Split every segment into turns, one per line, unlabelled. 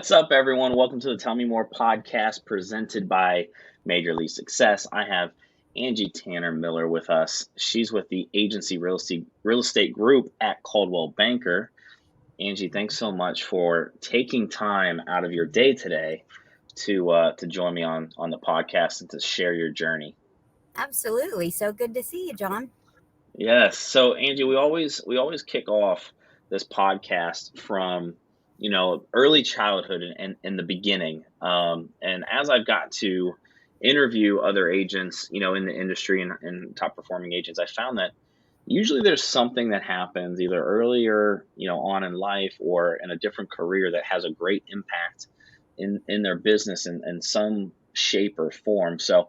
What's up, everyone? Welcome to the Tell Me More podcast presented by Major League Success. I have Angie Tanner Miller with us. She's with the agency real estate group at Coldwell Banker. Angie, thanks so much for taking time out of your day today to join me on the podcast and to share your journey.
Absolutely. So good to see you, John.
Yes. So Angie, we always kick off this podcast from early childhood and the beginning. And as I've got to interview other agents, in the industry and top performing agents, I found that usually there's something that happens either earlier, on in life or in a different career that has a great impact in their business in some shape or form. So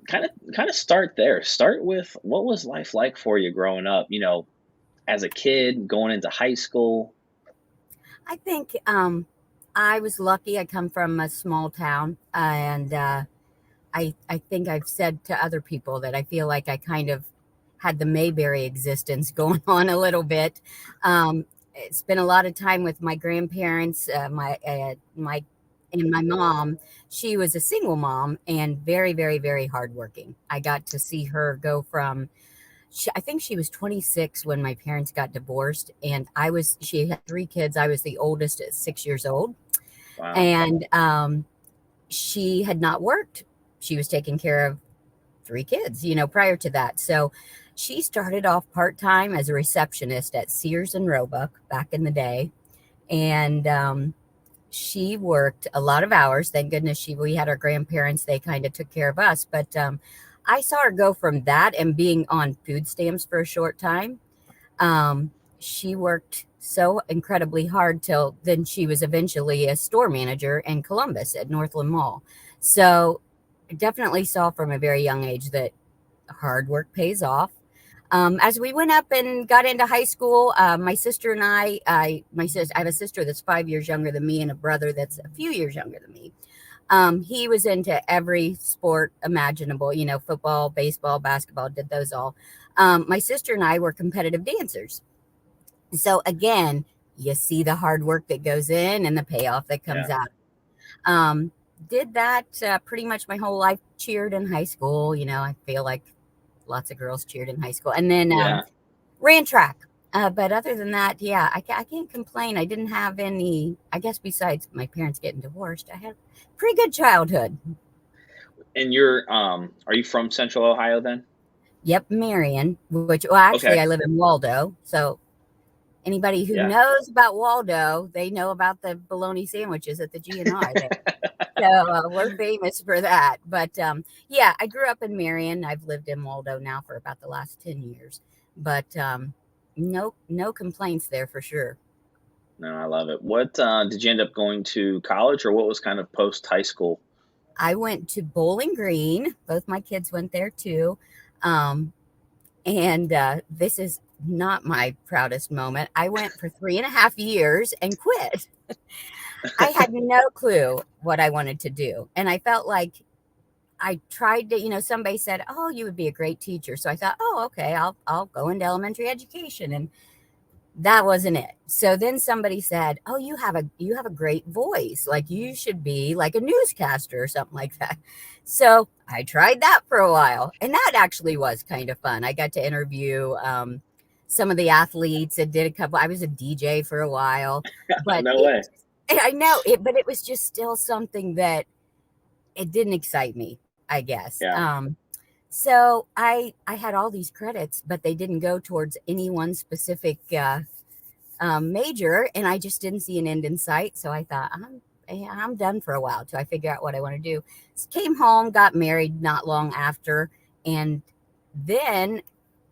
kind of start there. Start with what was life like for you growing up, as a kid, going into high school?
I think I was lucky. I come from a small town, and I think I've said to other people that I feel like I kind of had the Mayberry existence going on a little bit. Spent a lot of time with my grandparents, my and my mom. She was a single mom and very, very, very hardworking. I got to see her go from I think she was 26 when my parents got divorced, and she had three kids. I was the oldest at 6 years old.
Wow.
And she had not worked. She was taking care of three kids, prior to that. So she started off part-time as a receptionist at Sears and Roebuck back in the day. And she worked a lot of hours. Thank goodness we had our grandparents. They kind of took care of us. But I saw her go from that and being on food stamps for a short time. She worked so incredibly hard till then she was eventually a store manager in Columbus at Northland Mall. So I definitely saw from a very young age that hard work pays off. As we went up and got into high school, my sister and I have a sister that's 5 years younger than me and a brother that's a few years younger than me. He was into every sport imaginable, football, baseball, basketball, did those all. My sister and I were competitive dancers. So again, you see the hard work that goes in and the payoff that comes
Yeah.
out. Did that pretty much my whole life, cheered in high school. I feel like lots of girls cheered in high school. And then
Yeah.
ran track. But other than that, yeah, I can't complain. I didn't have any, I guess, besides my parents getting divorced, I had a pretty good childhood.
And are you from Central Ohio then?
Yep, Marion, actually,
Okay.
I live in Waldo. So anybody who
Yeah.
knows about Waldo, they know about the bologna sandwiches at the G&R there. So we're famous for that. But yeah, I grew up in Marion. I've lived in Waldo now for about the last 10 years. But no complaints there for sure.
No, I love it. What did you end up going to college, or what was kind of post high school?
I went to Bowling Green. Both my kids went there too. And this is not my proudest moment. I went for 3.5 years and quit. I had no clue what I wanted to do. And I felt like I tried to, somebody said, "Oh, you would be a great teacher." So I thought, "Oh, okay, I'll go into elementary education." And that wasn't it. So then somebody said, "Oh, you have a great voice. Like you should be like a newscaster or something like that." So I tried that for a while, and that actually was kind of fun. I got to interview some of the athletes and did a couple. I was a DJ for a while, but
No way.
I know it, but it was just still something that it didn't excite me, I guess.
Yeah.
So I had all these credits, but they didn't go towards any one specific major, and I just didn't see an end in sight. So I thought I'm done for a while till I figure out what I want to do. Came home, got married not long after, and then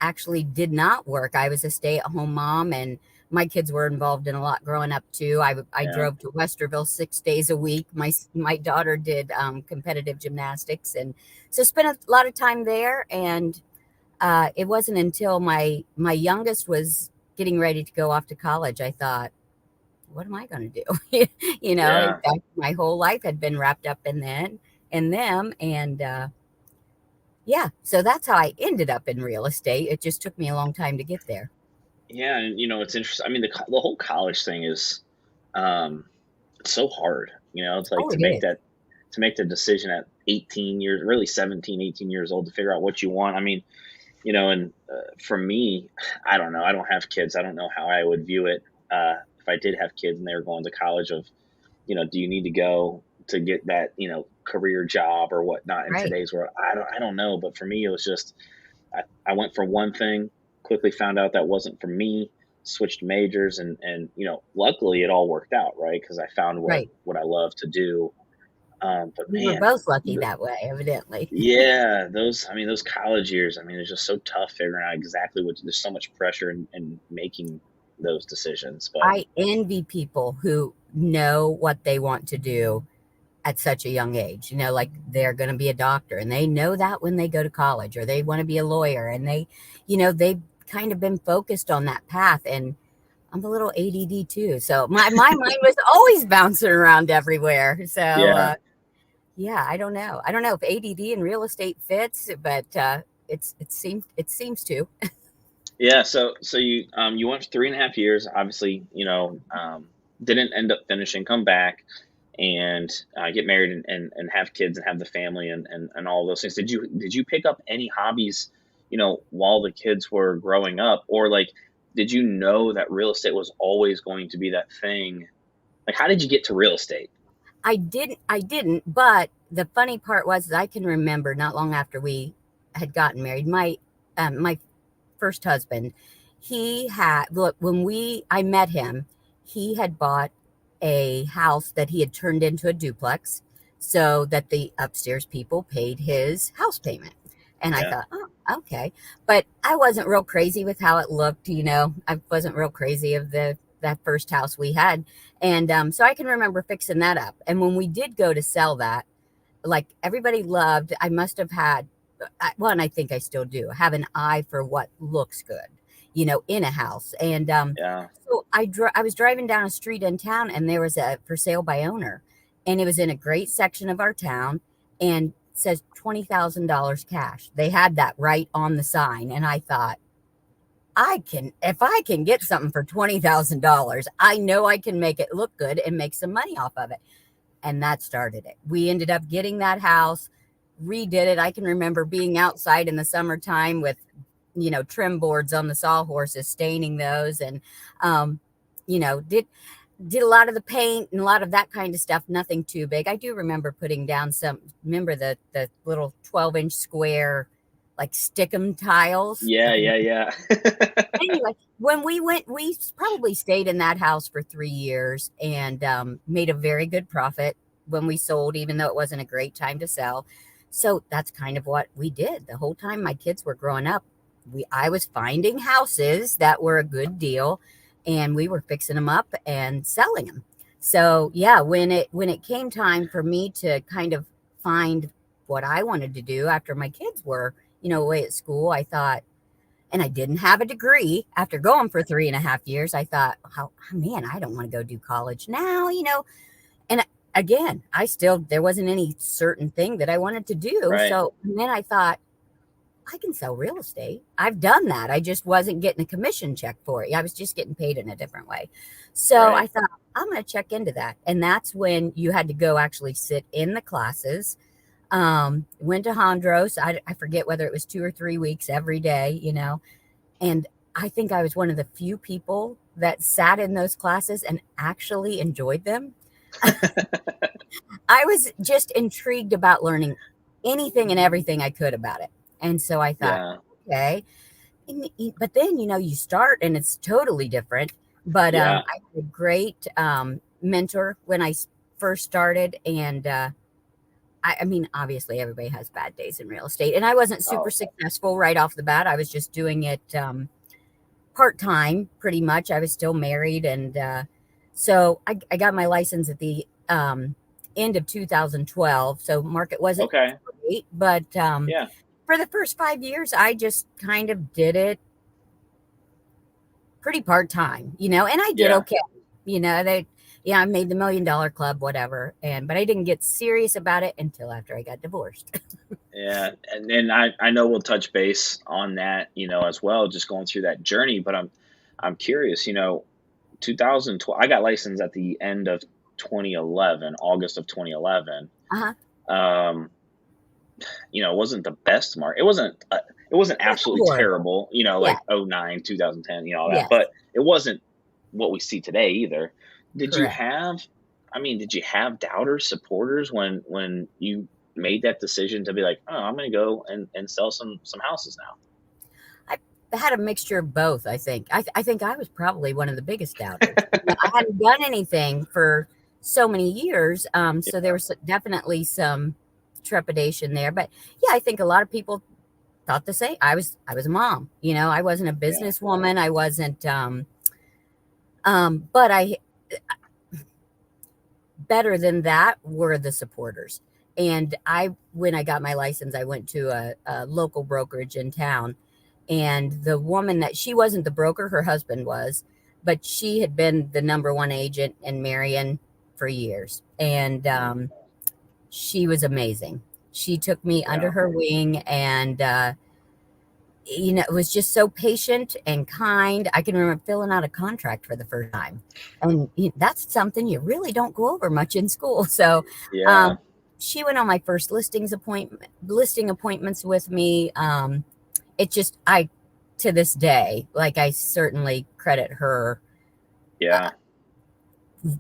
actually did not work. I was a stay-at-home mom, and my kids were involved in a lot growing up too. I
Yeah.
drove to Westerville 6 days a week. My daughter did competitive gymnastics, and so spent a lot of time there. And it wasn't until my youngest was getting ready to go off to college, I thought, what am I going to do? In
Yeah.
fact, my whole life had been wrapped up in them, and yeah, so that's how I ended up in real estate. It just took me a long time to get there.
Yeah. And it's interesting. I mean, the whole college thing is, so hard. It's like
Oh, it is.
to make the decision at 18 years, really 17, 18 years old, to figure out what you want. I mean, and for me, I don't know. I don't have kids. I don't know how I would view it if I did have kids and they were going to college. Of, do you need to go to get that, career job or whatnot in
Right,
today's world? I don't know. But for me, it was just I went for one thing, quickly found out that wasn't for me, switched majors, and luckily it all worked out, right? Because I found
right.
what I love to do. But
We were
man,
both lucky that way, evidently.
yeah, those college years, it's just so tough figuring out exactly there's so much pressure in making those decisions. But
I envy people who know what they want to do at such a young age. Like they're going to be a doctor and they know that when they go to college, or they want to be a lawyer, and they've kind of been focused on that path. And I'm a little ADD too. So my mind was always bouncing around everywhere. So,
yeah,
yeah, I don't know. I don't know if ADD and real estate fits, but it seems to.
yeah. So you went for 3.5 years. Obviously, didn't end up finishing. Come back and get married and have kids and have the family and all those things. Did you pick up any hobbies, while the kids were growing up, or like did you know that real estate was always going to be that thing? Like, how did you get to real estate?
I didn't, but the funny part was I can remember not long after we had gotten married, my first husband, he had look when we I met him, he had bought a house that he had turned into a duplex so that the upstairs people paid his house payment. And I
Yeah,
thought, oh, okay. But I wasn't real crazy with how it looked, I wasn't real crazy of that first house we had. And so I can remember fixing that up. And when we did go to sell that, like everybody loved, I must have had, well, and I think I still do, have an eye for what looks good, in a house. And
yeah,
so I was driving down a street in town, and there was a for sale by owner, and it was in a great section of our town, and it says $20,000 cash. They had that right on the sign, and I thought, if I can get something for $20,000, I know I can make it look good and make some money off of it. And that started it. We ended up getting that house, redid it. I can remember being outside in the summertime with, trim boards on the sawhorses, staining those, and, um, did a lot of the paint and a lot of that kind of stuff. Nothing too big. I do remember putting down remember the little 12-inch square, like stickum tiles.
yeah, yeah, yeah.
Anyway, when we went, we probably stayed in that house for 3 years, and made a very good profit when we sold, even though it wasn't a great time to sell. So that's kind of what we did the whole time my kids were growing up. I was finding houses that were a good deal, and we were fixing them up and selling them. So yeah, when it came time for me to kind of find what I wanted to do after my kids were, away at school, I thought, and I didn't have a degree after going for 3.5 years. I thought, man, I don't want to go do college now. And again, there wasn't any certain thing that I wanted to do.
Right,
So then I thought, I can sell real estate. I've done that. I just wasn't getting a commission check for it. I was just getting paid in a different way. So I
right.
thought, I'm going to check into that. And that's when you had to go actually sit in the classes. Went to Hondros. I forget whether it was 2 or 3 weeks every day. And I think I was one of the few people that sat in those classes and actually enjoyed them. I was just intrigued about learning anything and everything I could about it. And so I thought,
Yeah,
okay. But then, you start and it's totally different. But
yeah.
I had a great mentor when I first started. And I mean, obviously, everybody has bad days in real estate. And I wasn't super
Oh,
successful right off the bat. I was just doing it part-time, pretty much. I was still married. And so I got my license at the end of 2012. So market wasn't
okay.
great. But
Yeah,
for the first 5 years, I just kind of did it pretty part-time, and I did
yeah.
okay. I made the $1 Million Club, whatever. But I didn't get serious about it until after I got divorced.
Yeah, and I know we'll touch base on that, as well, just going through that journey. But I'm curious, 2012. I got licensed at the end of 2011, August of 2011.
Uh-huh.
It wasn't the best mark. It wasn't absolutely
Horrible.
terrible,
Yeah.
like 09, 2010, all that,
Yes.
but it wasn't what we see today either. Did you
Correct.
have, did you have doubters, supporters when you made that decision to be like, oh, I'm going to go and sell some houses now?
I had a mixture of both, I think. I think I was probably one of the biggest doubters. I hadn't done anything for so many years, so there was definitely some trepidation there. But yeah, I think a lot of people thought the same. I was a mom. I wasn't a
Yeah.
businesswoman. I wasn't. But I better than that were the supporters. And when I got my license, I went to a local brokerage in town. And the woman she wasn't the broker, her husband was, but she had been the number one agent in Marion for years. And she was amazing. She took me under
Yeah.
her wing and, it was just so patient and kind. I can remember filling out a contract for the first time. And that's something you really don't go over much in school. So
Yeah.
she went on my first listing appointments with me. It just, to this day, like, I certainly credit her
Yeah.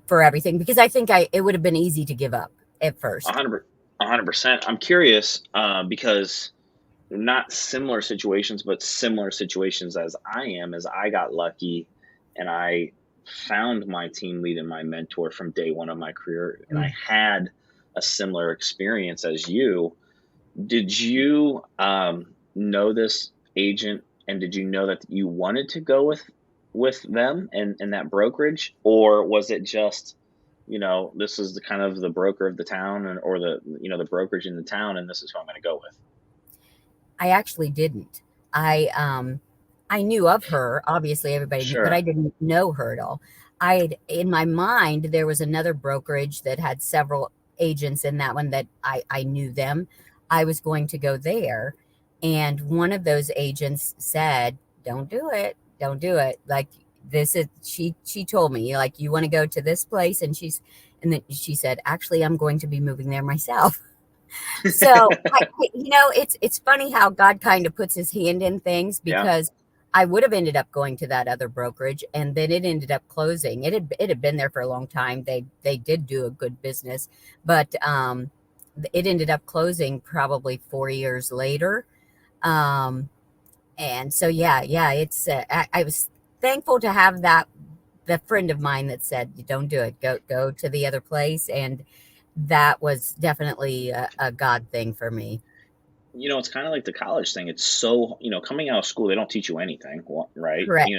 for everything, because I think it would have been easy to give up at first.
100%. I'm curious, because not similar situations, but similar situations as I got lucky and I found my team lead and my mentor from day one of my career. And I had a similar experience as you. Did you know this agent, and did you know that you wanted to go with them and that brokerage, or was it just, this is the kind of the broker of the town, or the brokerage in the town, and this is who I'm going to go with?
I actually didn't. I knew of her, obviously everybody knew, but I
Sure.
didn't know her at all. In my mind, there was another brokerage that had several agents in that one that I knew them. I was going to go there. And one of those agents said, don't do it. Don't do it. Like, she told me, like, you want to go to this place. And then she said, actually, I'm going to be moving there myself. So it's funny how God kind of puts his hand in things,
Yeah.
because I would have ended up going to that other brokerage, and then it ended up closing. It had been there for a long time. They did do a good business, but it ended up closing probably 4 years later. Um, and so yeah, it's I was thankful to have the friend of mine that said, don't do it, go to the other place. And that was definitely a God thing for me.
It's kind of like the college thing. It's so, coming out of school, they don't teach you anything, right?
Correct.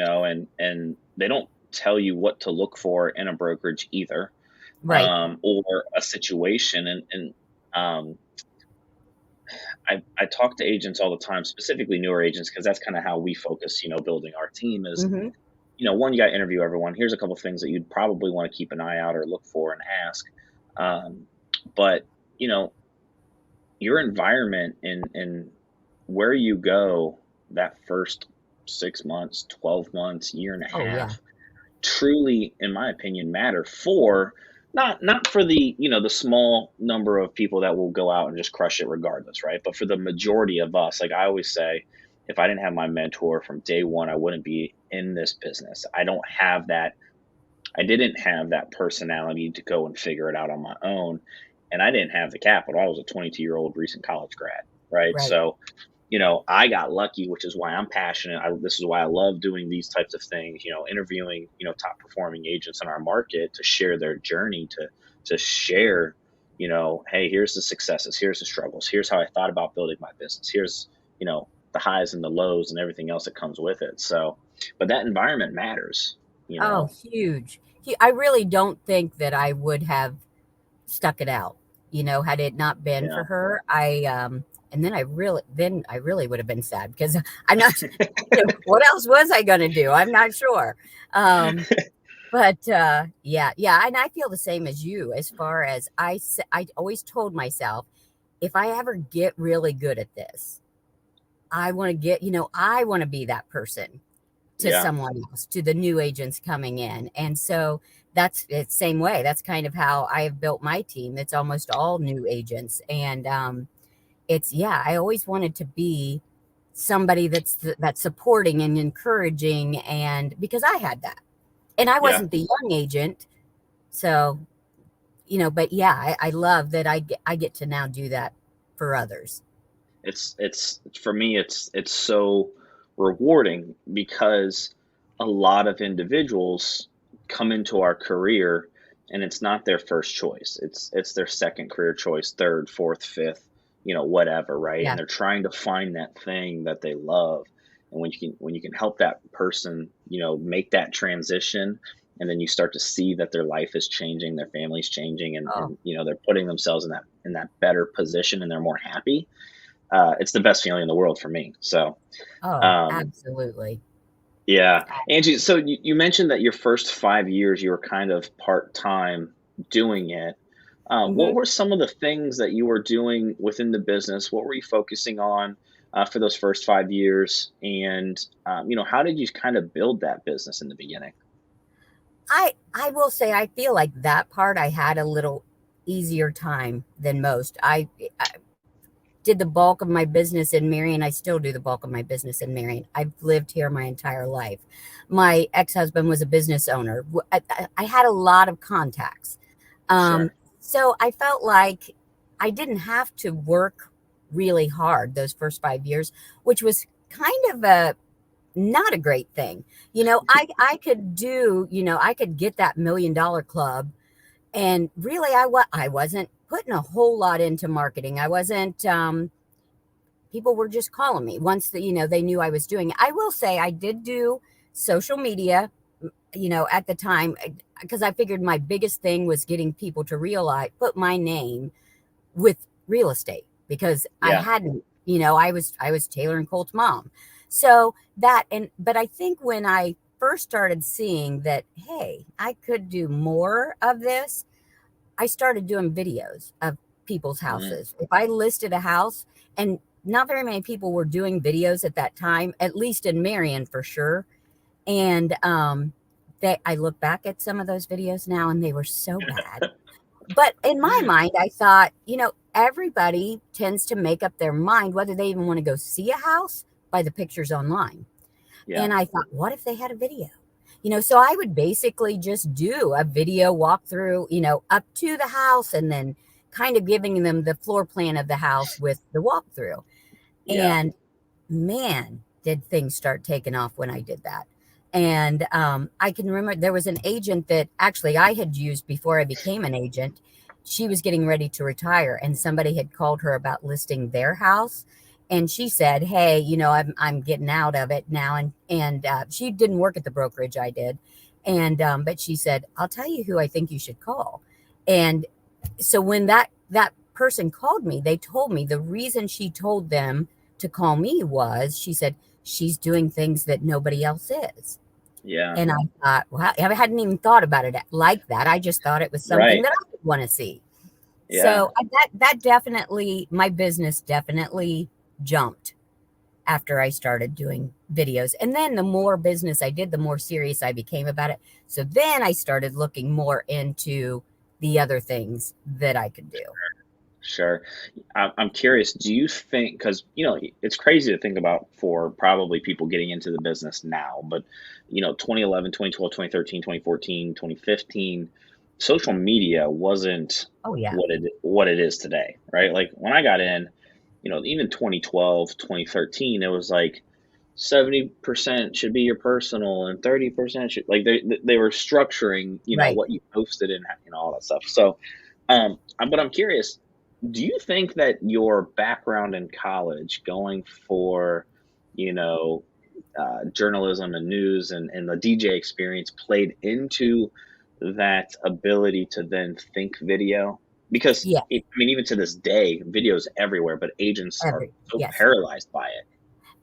And they don't tell you what to look for in a brokerage either,
Right.
or a situation. And I talk to agents all the time, specifically newer agents, because that's kind of how we focus, building our team is,
Hmm.
one, you got to interview everyone. Here's a couple of things that you'd probably want to keep an eye out or look for and ask. But, you know, your environment and where you go that first 6 months, 12 months, year and a
Oh yeah.
half truly, in my opinion, matter for not for the small number of people that will go out and just crush it regardless, right? But for the majority of us, like I always say, if I didn't have my mentor from day one, I wouldn't be in this business. I didn't have that personality to go and figure it out on my own. And I didn't have the capital. I was a 22-year-old recent college grad, right?
Right.
So, I got lucky, which is why I'm passionate. This is why I love doing these types of things, interviewing, top performing agents in our market to share their journey, to share, hey, here's the successes, here's the struggles, here's how I thought about building my business, here's, the highs and the lows and everything else that comes with it. So, but that environment matters, you
Oh,
know.
huge. I really don't think that I would have stuck it out, had it not been
Yeah.
for her. And then I really would have been sad, because I'm not, what else was I going to do? I'm not sure. But yeah. And I feel the same as you, as far as I always told myself, if I ever get really good at this, I want to be that person. to
Yeah.
someone else, to the new agents coming in. And so that's it's same way. That's kind of how I have built my team. It's almost all new agents. And it's, yeah, I always wanted to be somebody that's supporting and encouraging, and because I had that. And I
Yeah.
wasn't the young agent. So, but yeah, I love that I get to now do that for others.
It's for me, it's so rewarding because a lot of individuals come into our career and it's not their first choice. It's their second career choice, third, fourth, fifth, whatever, right? And
Yeah.
they're trying to find that thing that they love. And when you can help that person, make that transition, and then you start to see that their life is changing, their family's changing, and
Oh,
and they're putting themselves in that better position, and they're more happy. It's the best feeling in the world for me. So,
oh,
um,
absolutely.
yeah, Angie. So you mentioned that your first 5 years you were kind of part time doing it. What
Hmm.
were some of the things that you were doing within the business? What were you focusing on for those first 5 years? And how did you kind of build that business in the beginning?
I will say I feel like that part I had a little easier time than most. I did the bulk of my business in Marion. I still do the bulk of my business in Marion. I've lived here my entire life. My ex-husband was a business owner. I had a lot of contacts. Um,
Sure.
so I felt like I didn't have to work really hard those first 5 years, which was kind of a not a great thing. I could do, I could get that $1 million club, and really I wasn't putting a whole lot into marketing. I wasn't people were just calling me once they knew I was doing it. I will say I did do social media, at the time, because I figured my biggest thing was getting people to realize put my name with real estate, because I
Yeah.
hadn't, I was Taylor and Colt's mom. So but I think when I first started seeing that, hey, I could do more of this, I started doing videos of people's
Mm,
houses. If I listed a house, and not very many people were doing videos at that time, at least in Marion for sure. And I look back at some of those videos now and they were so bad. But in my mind, I thought, everybody tends to make up their mind whether they even want to go see a house by the pictures online.
yeah.
And I thought, what if they had a video? So I would basically just do a video walkthrough, up to the house, and then kind of giving them the floor plan of the house with the walkthrough.
Yeah.
And man, did things start taking off when I did that. And I can remember there was an agent that actually I had used before I became an agent. She was getting ready to retire, and somebody had called her about listing their house. And she said, "Hey, I'm getting out of it now." And she didn't work at the brokerage I did, and but she said, "I'll tell you who I think you should call." And so when that person called me, they told me the reason she told them to call me was, she said, she's doing things that nobody else is.
Yeah.
And I thought, wow, I hadn't even thought about it like that. I just thought it was something
Right.
that I would want to see.
Yeah.
So that definitely, my business definitely jumped after I started doing videos. And then the more business I did, the more serious I became about it. So then I started looking more into the other things that I could do.
Sure. I'm curious, do you think, because, it's crazy to think about for probably people getting into the business now, but, 2011, 2012, 2013, 2014, 2015, social media wasn't
Oh yeah.
what it is today, right? Like when I got in, even 2012, 2013, it was like 70% should be your personal and 30% should, like they were structuring,
Right.
what you posted and all that stuff. So, but I'm curious, do you think that your background in college, going for, you know, journalism and news and the DJ experience, played into that ability to then think video? Because
Yeah.
even to this day, videos everywhere, but agents are so
Yes.
paralyzed by it.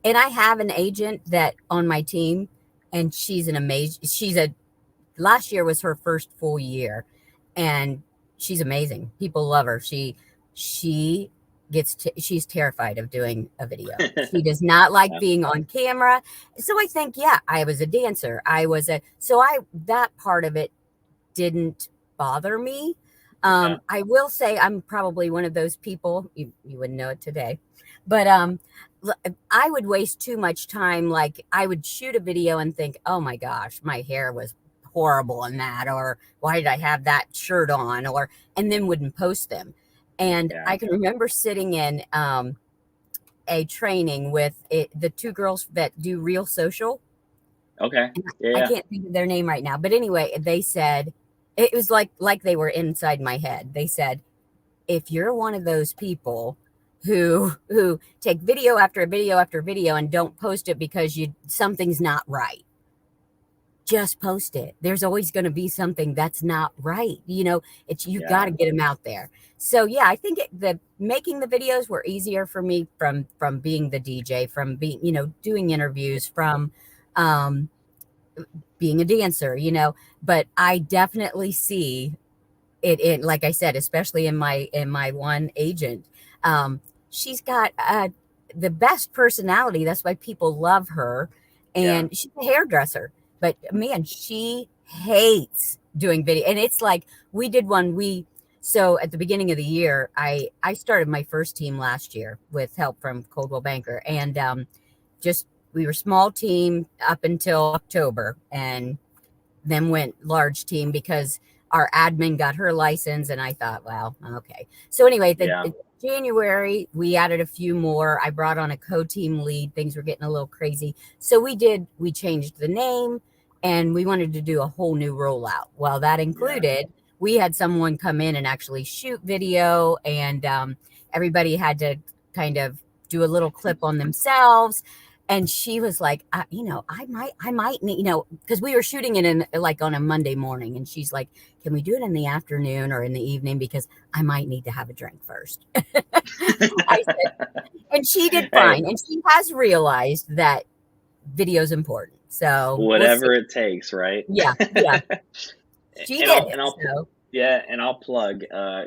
And I have an agent that on my team, and last year was her first full year, and she's amazing. People love her. She she's terrified of doing a video. She does not like being on camera. So I think, yeah, I was a dancer. That part of it didn't bother me. I will say I'm probably one of those people, you wouldn't know it today, but I would waste too much time. Like I would shoot a video and think, oh my gosh, my hair was horrible in that, or why did I have that shirt on, and then wouldn't post them. And I can remember sitting in a training with the two girls that do Real Social.
Okay.
I can't think of their name right now, but anyway, they said, it was like they were inside my head. They said, if you're one of those people who take video after video after video and don't post it because something's not right, just post it. There's always going to be something that's not right. You've got to get them out there. So yeah, I think the making the videos were easier for me from being the DJ, from being, doing interviews, from being a dancer, but I definitely see it, like I said, especially in my one agent. She's got the best personality. That's why people love her. And she's a hairdresser, but man, she hates doing video. And it's like, we did one, so at the beginning of the year, I started my first team last year with help from Coldwell Banker. And we were small team up until October, and then went large team because our admin got her license. And I thought, well, okay. So anyway, January, we added a few more. I brought on a co-team lead. Things were getting a little crazy. So we changed the name, and we wanted to do a whole new rollout. Well, that included, we had someone come in and actually shoot video, and everybody had to kind of do a little clip on themselves. And she was like, I might need, because we were shooting it in like on a Monday morning. And she's like, can we do it in the afternoon or in the evening? Because I might need to have a drink first. I said, and she did fine. And she has realized that video is important. So
whatever it takes, right?
Yeah. She did it.
And I'll plug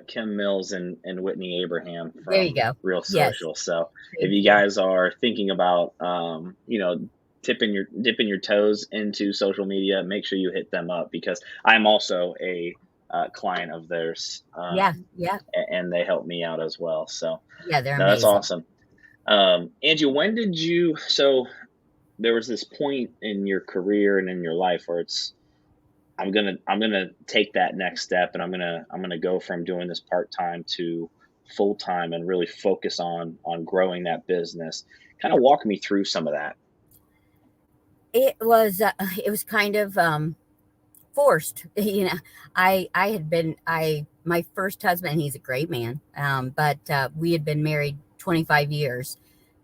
Kim Mills and Whitney Abraham from
there you go.
Real Social. Yes. So if you guys are thinking about, dipping your toes into social media, make sure you hit them up, because I'm also a client of theirs. And they help me out as well. So
yeah, they're
that's awesome. Angie, so there was this point in your career and in your life where I'm gonna take that next step, and I'm gonna go from doing this part-time to full-time and really focus on growing that business. Kind of walk me through some of that.
It was kind of forced. I had been my first husband, he's a great man, but we had been married 25 years,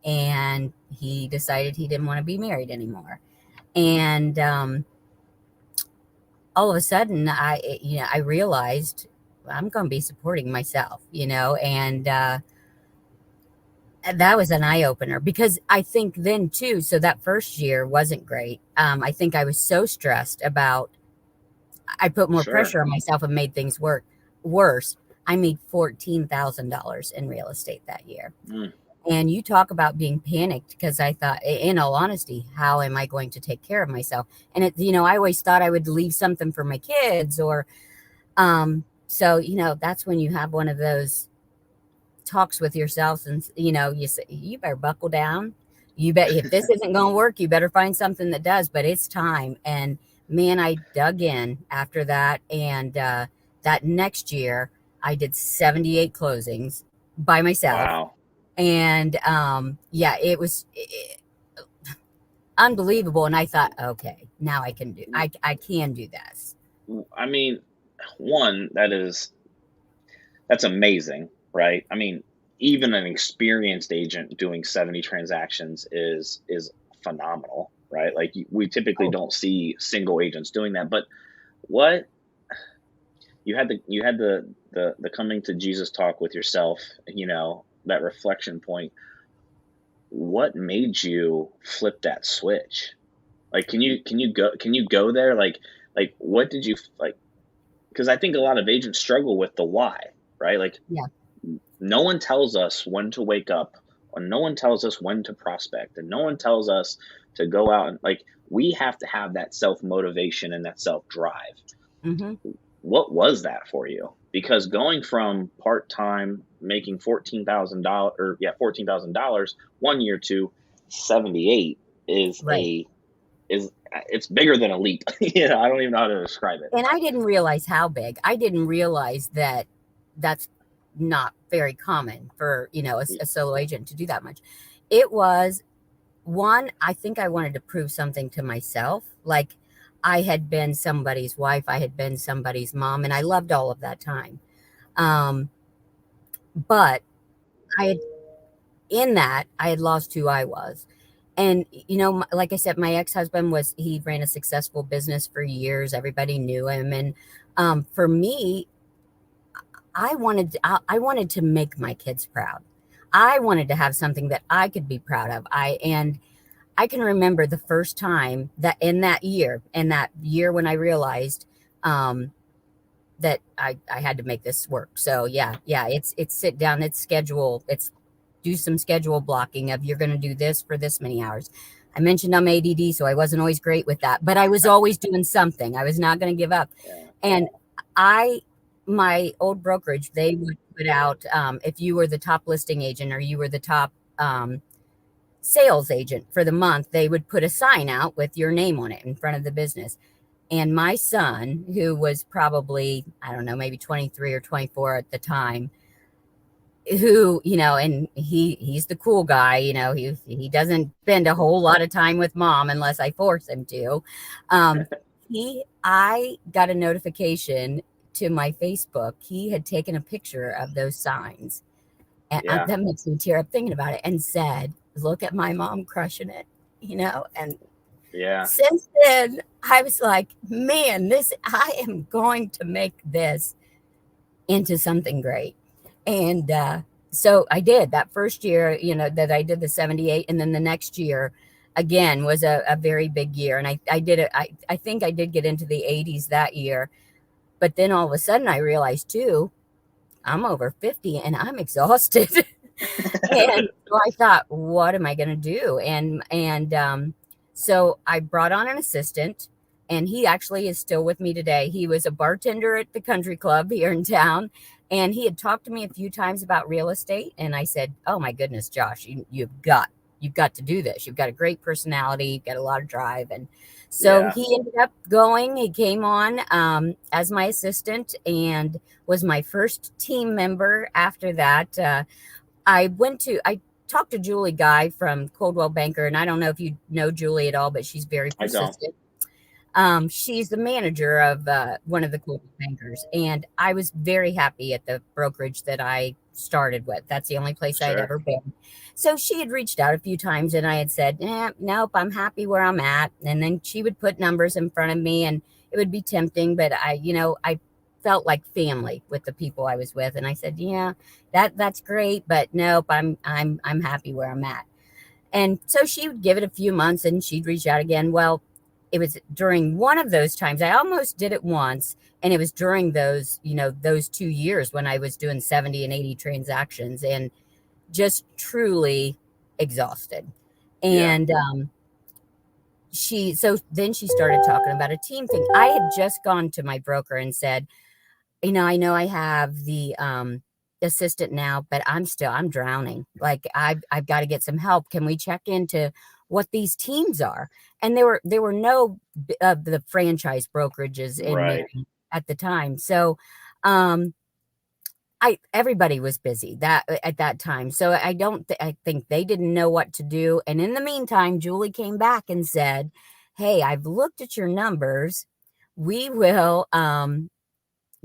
and he decided he didn't want to be married anymore. And all of a sudden, I realized I'm going to be supporting myself, and that was an eye opener, because I think then too, so that first year wasn't great. I think I was so stressed about, I put more pressure on myself and made things worse. I made $14,000 in real estate that year. And you talk about being panicked, because I thought, in all honesty, how am I going to take care of myself? And I always thought I would leave something for my kids, or, so, that's when you have one of those talks with yourself, and, you say, you better buckle down. You bet if this isn't going to work, you better find something that does, but it's time. And man, I dug in after that. And, that next year I did 78 closings by myself.
Wow.
And it was unbelievable. And I thought, okay, now I can do this.
I mean, one, that's amazing, right? I mean, even an experienced agent doing 70 transactions is phenomenal, right? Like, we typically don't see single agents doing that. But what you had the coming to Jesus talk with yourself, that reflection point. What made you flip that switch? Like, can you go there? Like what did you like? Because I think a lot of agents struggle with the why, right? Like, no one tells us when to wake up, or no one tells us when to prospect, and no one tells us to go out and, like, we have to have that self motivation and that self drive.
Hmm.
What was that for you? Because going from part time making $14,000, or yeah, $14,000 one year to 78 is
Right.
it's bigger than a leap. I don't even know how to describe it.
And I didn't realize how big. I didn't realize that that's not very common for, a solo agent to do that much. It was one, I think I wanted to prove something to myself. Like, I had been somebody's wife, I had been somebody's mom, and I loved all of that time. Um, but I had, in that, I had lost who I was. And, like I said, my ex-husband he ran a successful business for years. Everybody knew him. And for me, I wanted to make my kids proud. I wanted to have something that I could be proud of. And I can remember the first time that in that year when I realized that I had to make this work. So yeah, it's sit down, it's schedule, it's do some schedule blocking of, you're going to do this for this many hours. I mentioned I'm ADD, so I wasn't always great with that, but I was always doing something. I was not going to give up.
Yeah.
And my old brokerage, they would put out, if you were the top listing agent or you were the top sales agent for the month, they would put a sign out with your name on it in front of the business. And my son, who was probably, I don't know, maybe 23 or 24 at the time, who, and he's the cool guy, he doesn't spend a whole lot of time with mom unless I force him to. I got a notification to my Facebook. He had taken a picture of those signs. And
Yeah.
that makes me tear up thinking about it, and said, look at my mom crushing it, and
Yeah.
since then I was like, man, I am going to make this into something great. And so I did that first year, that I did the 78. And then the next year again was a very big year. And I did it. I think I did get into the 80s that year. But then all of a sudden I realized too, I'm over 50 and I'm exhausted. And so I thought, what am I going to do? And so I brought on an assistant, and he actually is still with me today. He was a bartender at the country club here in town, and he had talked to me a few times about real estate. And I said, oh my goodness, Josh, you've got to do this. You've got a great personality. You've got a lot of drive. And so
Yeah.
he ended up going. He came on as my assistant and was my first team member after that. I talked to Julie Guy from Coldwell Banker, and I don't know if you know Julie at all, but she's very
I don't.
persistent. She's the manager of one of the Coldwell Bankers, and I was very happy at the brokerage that I started with. That's the only place I'd
Sure.
ever been. So she had reached out a few times, and I had said, nope, I'm happy where I'm at. And then she would put numbers in front of me, and it would be tempting, but I felt like family with the people I was with. And I said, yeah, that's great, but nope, I'm happy where I'm at. And so she would give it a few months and she'd reach out again. Well, it was during one of those times, I almost did it once. And it was during those 2 years when I was doing 70 and 80 transactions and just truly exhausted.
Yeah.
And then she started talking about a team thing. I had just gone to my broker and said, I know I have the assistant now, but I'm drowning. Like, I've got to get some help. Can we check into what these teams are? And there were no of the franchise brokerages in
Right.
Marion at the time. So everybody was busy at that time. So I think they didn't know what to do. And in the meantime, Julie came back and said, hey, I've looked at your numbers. We will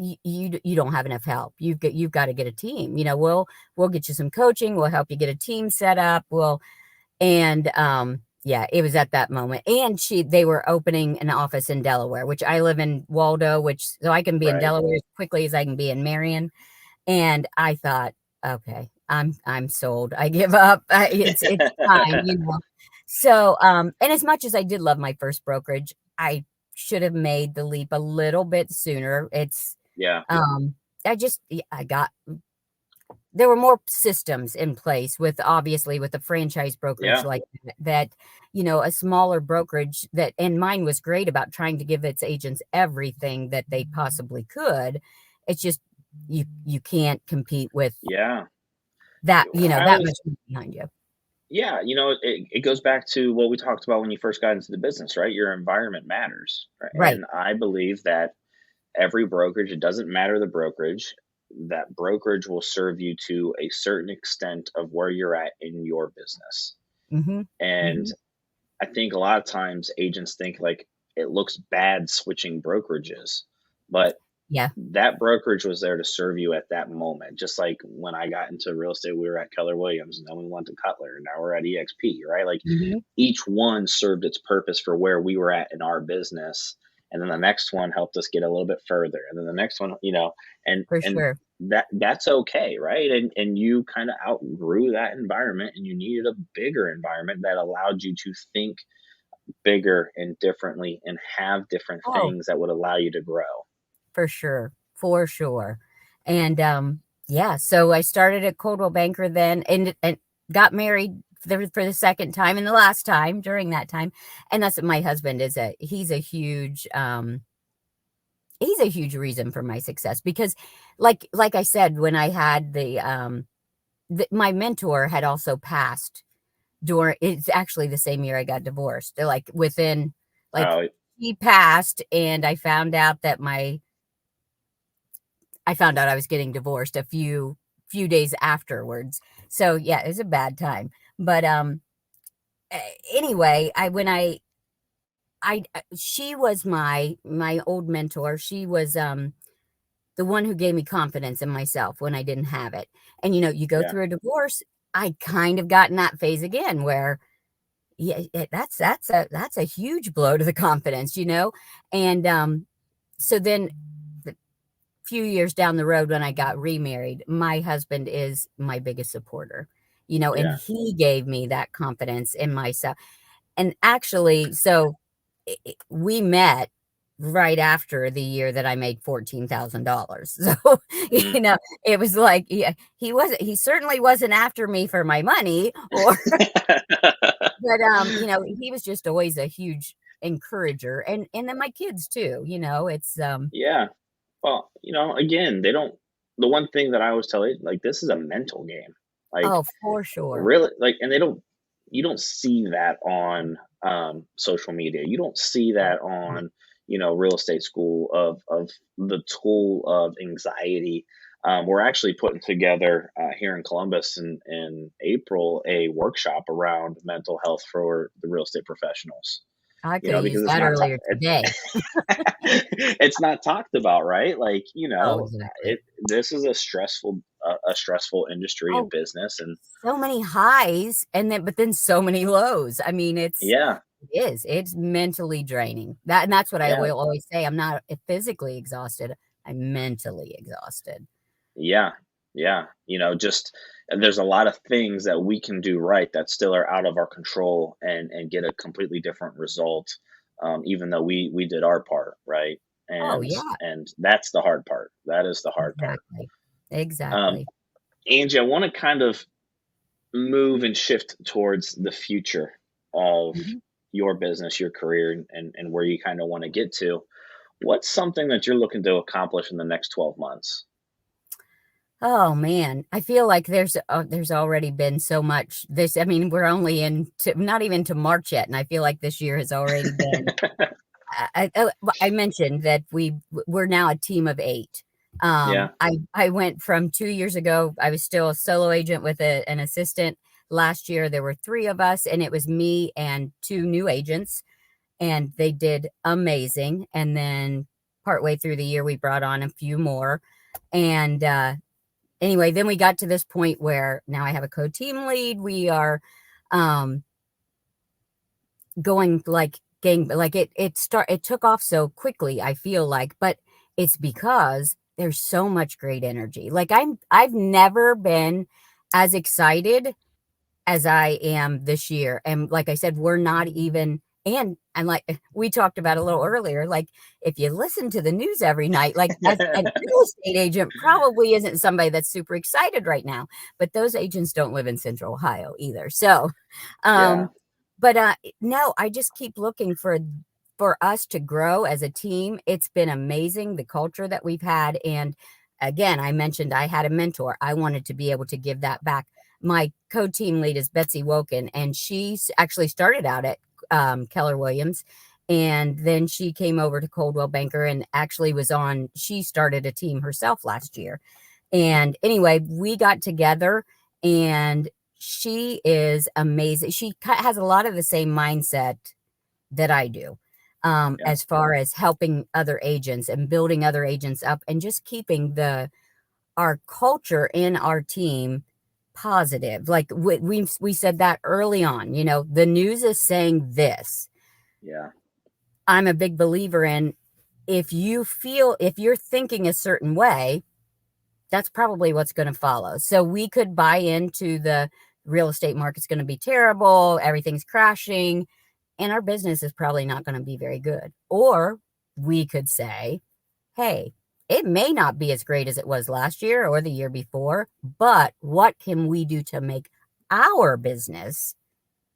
you don't have enough help. You've got to get a team. We'll get you some coaching. We'll help you get a team set up. Yeah, it was at that moment. And they were opening an office in Delaware, which I live in Waldo, so I can be in
Right.
Delaware as quickly as I can be in Marion. And I thought, okay, I'm sold. I give up. It's fine. So, and as much as I did love my first brokerage, I should have made the leap a little bit sooner.
Yeah.
I got there were more systems in place with obviously with the franchise brokerage
Yeah.
like that, a smaller brokerage that, and mine was great about trying to give its agents everything that they possibly could. It's just you can't compete with
Yeah.
that,
I
that
always
much behind you.
Yeah, it goes back to what we talked about when you first got into the business, right? Your environment matters, right?
Right.
And I believe that every brokerage, it doesn't matter the brokerage, that brokerage will serve you to a certain extent of where you're at in your business.
Mm-hmm.
And
Mm-hmm.
I think a lot of times agents think like it looks bad switching brokerages, but
Yeah.
that brokerage was there to serve you at that moment. Just like when I got into real estate, we were at Keller Williams, and then we went to Cutler, and now we're at EXP, right? Like
Mm-hmm.
each one served its purpose for where we were at in our business, and then the next one helped us get a little bit further, and then the next one,
For
and
sure.
that's okay, right? And you kind of outgrew that environment, and you needed a bigger environment that allowed you to think bigger and differently and have different
Oh,
things that would allow you to grow.
for sure. For sure. And yeah, so I started at Coldwell Banker then and got married for the second time and the last time during that time. And that's what my husband is he's a huge reason for my success because like I said, when I had my mentor had also passed during, it's actually the same year I got divorced. They're like within, like,
Oh,
he passed and I found out I was getting divorced a few days afterwards. So yeah, it was a bad time. But anyway, she was my old mentor. She was the one who gave me confidence in myself when I didn't have it. And you go
yeah,
through a divorce. I kind of got in that phase again where yeah, that's a huge blow to the confidence. And so then few years down the road when I got remarried, my husband is my biggest supporter, and
yeah.
he gave me that confidence in myself. And actually, so we met right after the year that I made $14,000. So,
Mhm.
it was like, yeah, he certainly wasn't after me for my money but, he was just always a huge encourager and then my kids too, it's,
Yeah. Well, again, they don't. The one thing that I always tell it, like, this is a mental game. Like,
oh, for sure.
really, like, and they don't. You don't see that on social media. You don't see that
Right.
on real estate school of the tool of anxiety. We're actually putting together here in Columbus in April a workshop around mental health for the real estate professionals.
I coulda
Because
used
it's
that
not
earlier today.
it's not talked about, right? Like,
Oh, exactly.
this is a stressful industry and
Oh,
business, and
so many highs but then so many lows. I mean,
yeah,
it's mentally draining. And that's what I
yeah,
will always say. I'm not physically exhausted. I'm mentally exhausted.
yeah, yeah. Just there's a lot of things that we can do right that still are out of our control and get a completely different result, even though we did our part, right?
Oh,
And
yeah,
and that's the hard part. That is the hard part.
exactly.
Um,
Exactly.
Angie, I want to kind of move and shift towards the future of
Mhm.
your business, your career, and where you kind of want to get to. What's something that you're looking to accomplish in the next 12 months?
Oh, man. I feel like there's already been so much I mean, we're only not even to March yet, and I feel like this year has already been I mentioned that we're now a team of 8.
Yeah,
I went from 2 years ago, I was still a solo agent with an assistant. Last year, there were 3 of us, and it was me and 2 new agents, and they did amazing. And then partway through the year, we brought on a few more. And anyway, then we got to this point where now I have a co-team lead. We are um, going like it took off so quickly, I feel like, but it's because there's so much great energy. Like I've never been as excited as I am this year. And like I said, we're not even And like we talked about a little earlier, like if you listen to the news every night, like as a real estate agent probably isn't somebody that's super excited right now, but those agents don't live in Central Ohio either. So,
Yeah.
but no, I just keep looking for us to grow as a team. It's been amazing, the culture that we've had. And again, I mentioned I had a mentor. I wanted to be able to give that back. My co-team lead is Betsy Woken, and she actually started out at Keller Williams. And then she came over to Coldwell Banker and actually she started a team herself last year. And anyway, we got together and she is amazing. She has a lot of the same mindset that I do,
Yeah.
as far as helping other agents and building other agents up and just keeping our culture in our team positive. Like we said that early on, the news is saying this.
Yeah.
I'm a big believer in if you're thinking a certain way, that's probably what's going to follow. So we could buy into the real estate market's going to be terrible, everything's crashing, and our business is probably not going to be very good. Or we could say, hey, it may not be as great as it was last year or the year before, but what can we do to make our business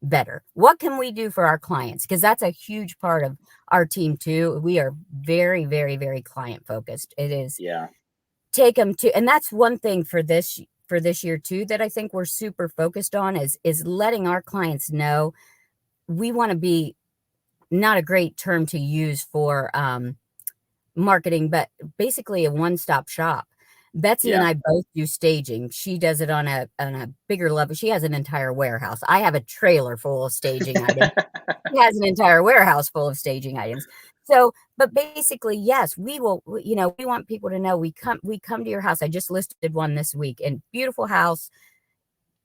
better? What can we do for our clients? Because that's a huge part of our team too. We are very, very, very client focused. It is
Yeah.
take them to, and that's one thing for this year too that I think we're super focused on is letting our clients know we want to be, not a great term to use for marketing, but basically a one-stop shop. Betsy and
Yeah.
I both do staging. She does it on a bigger level. She has an entire warehouse. I have a trailer full of staging items. She has an entire warehouse full of staging items. So, but basically, yes, we will, we want people to know we come to your house. I just listed one this week, and beautiful house,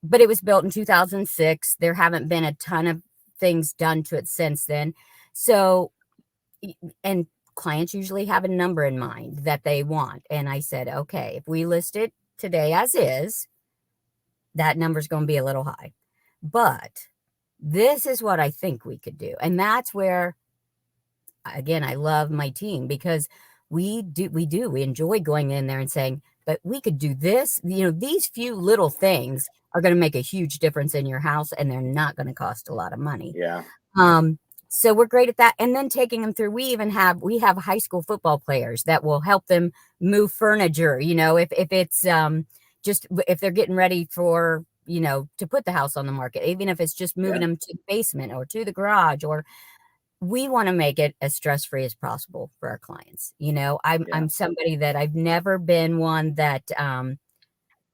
but it was built in 2006. There haven't been a ton of things done to it since then. So, and clients usually have a number in mind that they want. And I said, okay, if we list it today as is, that number's going to be a little high. But this is what I think we could do. And that's where, again, I love my team because we enjoy going in there and saying, but we could do this. These few little things are going to make a huge difference in your house, and they're not going to cost a lot of money.
Yeah.
So we're great at that. And then taking them through, we have high school football players that will help them move furniture. If it's just if they're getting ready for, to put the house on the market, even if it's just moving
Yeah.
them to the basement or to the garage, or we want to make it as stress-free as possible for our clients.
Yeah.
I'm somebody that I've never been one that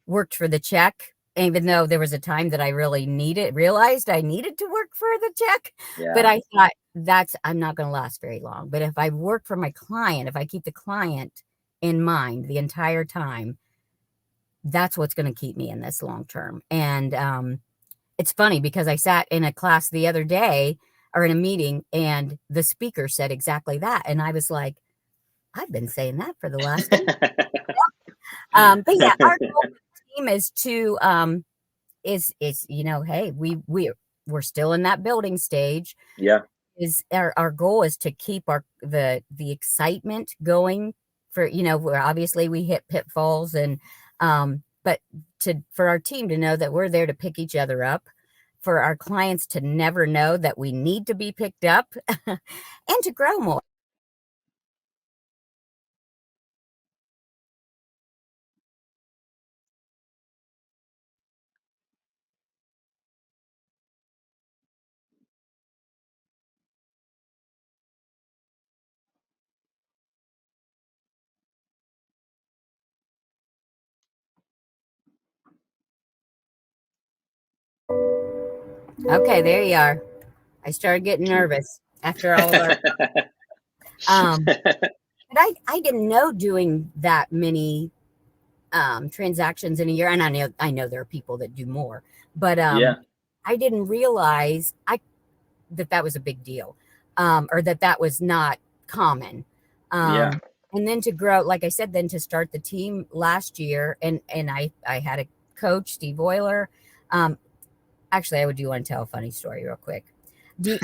worked for the check, even though there was a time that I really realized I needed to work for the check. But
Yeah.
I thought I'm not going to last very long. But if I work for my client, if I keep the client in mind the entire time, that's what's going to keep me in this long term. And it's funny because I sat in a class the other day or in a meeting, and the speaker said exactly that. And I was like, I've been saying that for the last 10. But yeah, our goal with the team is to hey, we're still in that building stage.
Yeah.
Is our goal is to keep the excitement going for, where obviously we hit pitfalls, and but for our team to know that we're there to pick each other up, for our clients to never know that we need to be picked up, and to grow more. Okay, there you are. I started getting nervous after all of our but I didn't know doing that many transactions in a year, and I know there are people that do more, but
Yeah.
I didn't realize that was a big deal, or that was not common.
Yeah.
And then to grow, like I said, then to start the team last year, and I had a coach, Steve Euler. Actually, I do want to tell a funny story real quick.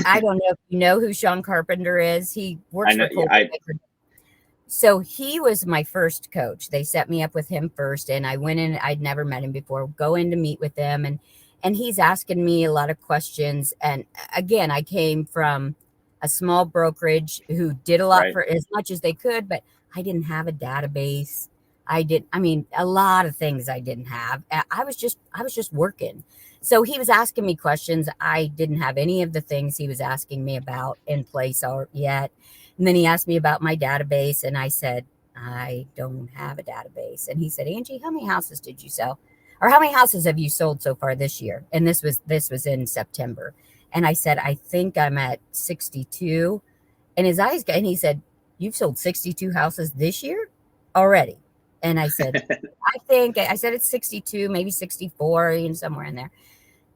I don't know if you know who Sean Carpenter is. He
I
works
know.
for Coldwell. So he was my first coach. They set me up with him first, and I went in. I'd never met him before. Go in to meet with him, and he's asking me a lot of questions. And again, I came from a small brokerage who did a lot
Right.
for as much as they could, but I didn't have a database. I mean, a lot of things I didn't have. I was just working. So he was asking me questions. I didn't have any of the things he was asking me about in place or yet. And then he asked me about my database, and I said, I don't have a database. And he said, Angie, how many houses did you sell? Or how many houses have you sold so far this year? And this was in September. And I said, I think I'm at 62. And his eyes got, and he said, you've sold 62 houses this year already. And I said, I said it's 62, maybe 64, somewhere in there.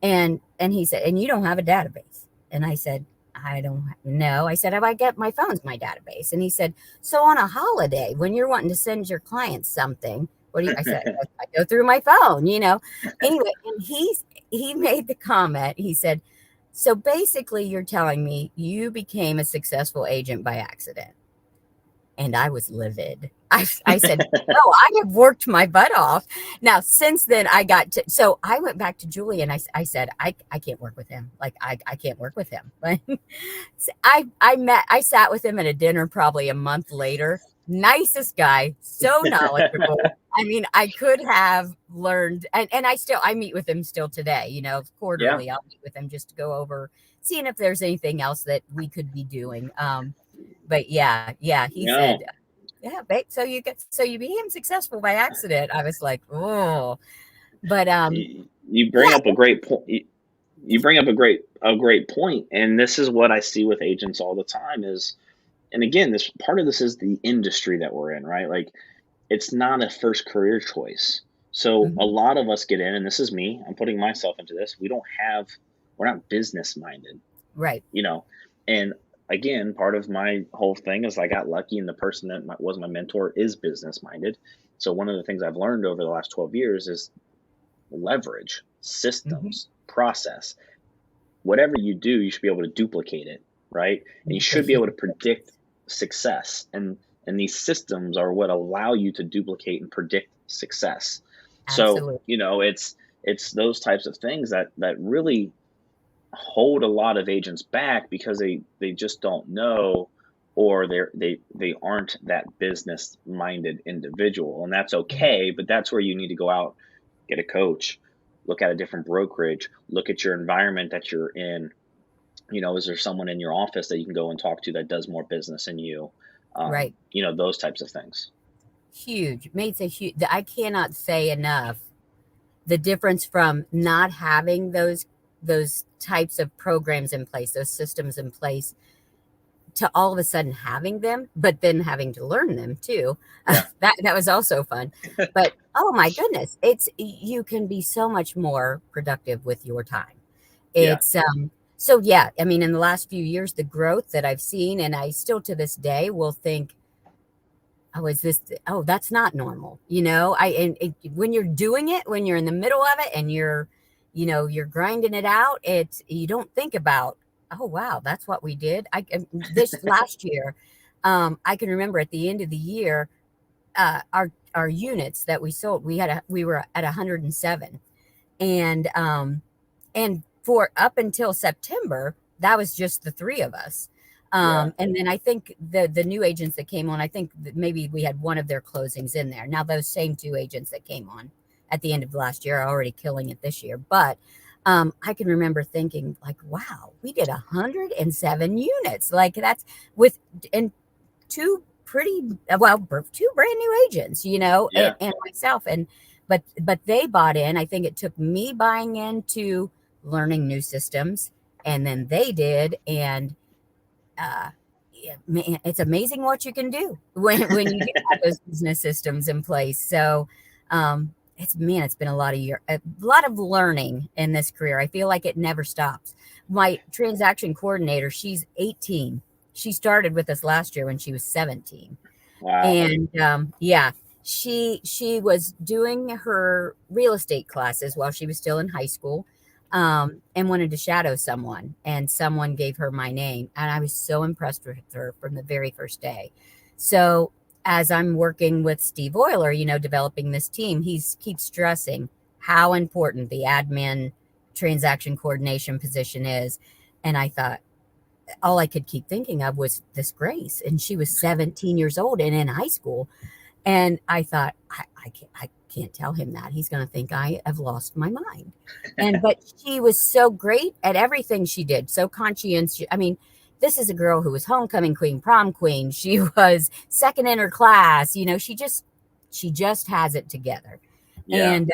And he said, and you don't have a database. And I said, I don't know. I said, I get my phone's my database. And he said, so on a holiday, when you're wanting to send your clients something, what do you, I said, I go through my phone, Anyway, and he made the comment. He said, so basically you're telling me you became a successful agent by accident. And I was livid. I said, no, I have worked my butt off. Now, since then so I went back to Julie and I said, I can't work with him. Like, I can't work with him. I sat with him at a dinner probably a month later. Nicest guy, so knowledgeable. I mean, I could have learned, and I meet with him still today, quarterly. I'll meet with him just to go over, seeing if there's anything else that we could be doing. But yeah, he said, yeah, babe, so you became successful by accident. I was like, oh, but
You bring up a great point. You bring up a great point, and this is what I see with agents all the time is, and again, this part of this is the industry that we're in, right? Like, it's not a first career choice. So a lot of us get in, and this is me, I'm putting myself into this. We're not business minded,
right.
And again, part of my whole thing is I got lucky, and the person that was my mentor is business minded. So one of the things I've learned over the last 12 years is leverage, systems, process. Whatever you do, you should be able to duplicate it, right? And you should be able to predict success. And these systems are what allow you to duplicate and predict success.
Absolutely.
So, it's those types of things that really hold a lot of agents back because they just don't know, or they aren't that business minded individual. And that's okay, but that's where you need to go out, get a coach, look at a different brokerage, look at your environment that you're in. Is there someone in your office that you can go and talk to that does more business than you?
Right.
Those types of things.
Huge. I cannot say enough the difference from not having those types of programs in place, those systems in place, to all of a sudden having them, but then having to learn them too.
Yeah.
That was also fun. But oh my goodness, you can be so much more productive with your time. It's so yeah, I mean, in the last few years, the growth that I've seen, and I still to this day will think, that's not normal. When you're doing it, when you're in the middle of it and you're grinding it out, you don't think about, oh, wow, that's what we did. This last year, I can remember at the end of the year, our units that we sold, we were at 107. And for up until September, that was just the three of us. And then I think the new agents that came on, I think that maybe we had one of their closings in there. Now, those same two agents that came on at the end of last year are already killing it this year. But I can remember thinking, like, wow, we did 107 units. Like, that's and two brand new agents, and myself. But they bought in. I think it took me buying into learning new systems, and then they did. And man, it's amazing what you can do when you get those business systems in place. So it's been a lot of learning in this career. I feel like it never stops. My transaction coordinator, she's 18. She started with us last year when she was 17.
Wow.
And she was doing her real estate classes while she was still in high school. and wanted to shadow someone, and someone gave her my name, and I was so impressed with her from the very first day. So as I'm working with Steve Euler, developing this team, he keeps stressing how important the admin transaction coordination position is. And I thought, all I could keep thinking of was this Grace, and she was 17 years old and in high school. And I thought, I can't tell him that. He's going to think I have lost my mind. But she was so great at everything she did. So conscientious. I mean, this is a girl who was homecoming queen, prom queen. She was second in her class. She just has it together.
Yeah.
And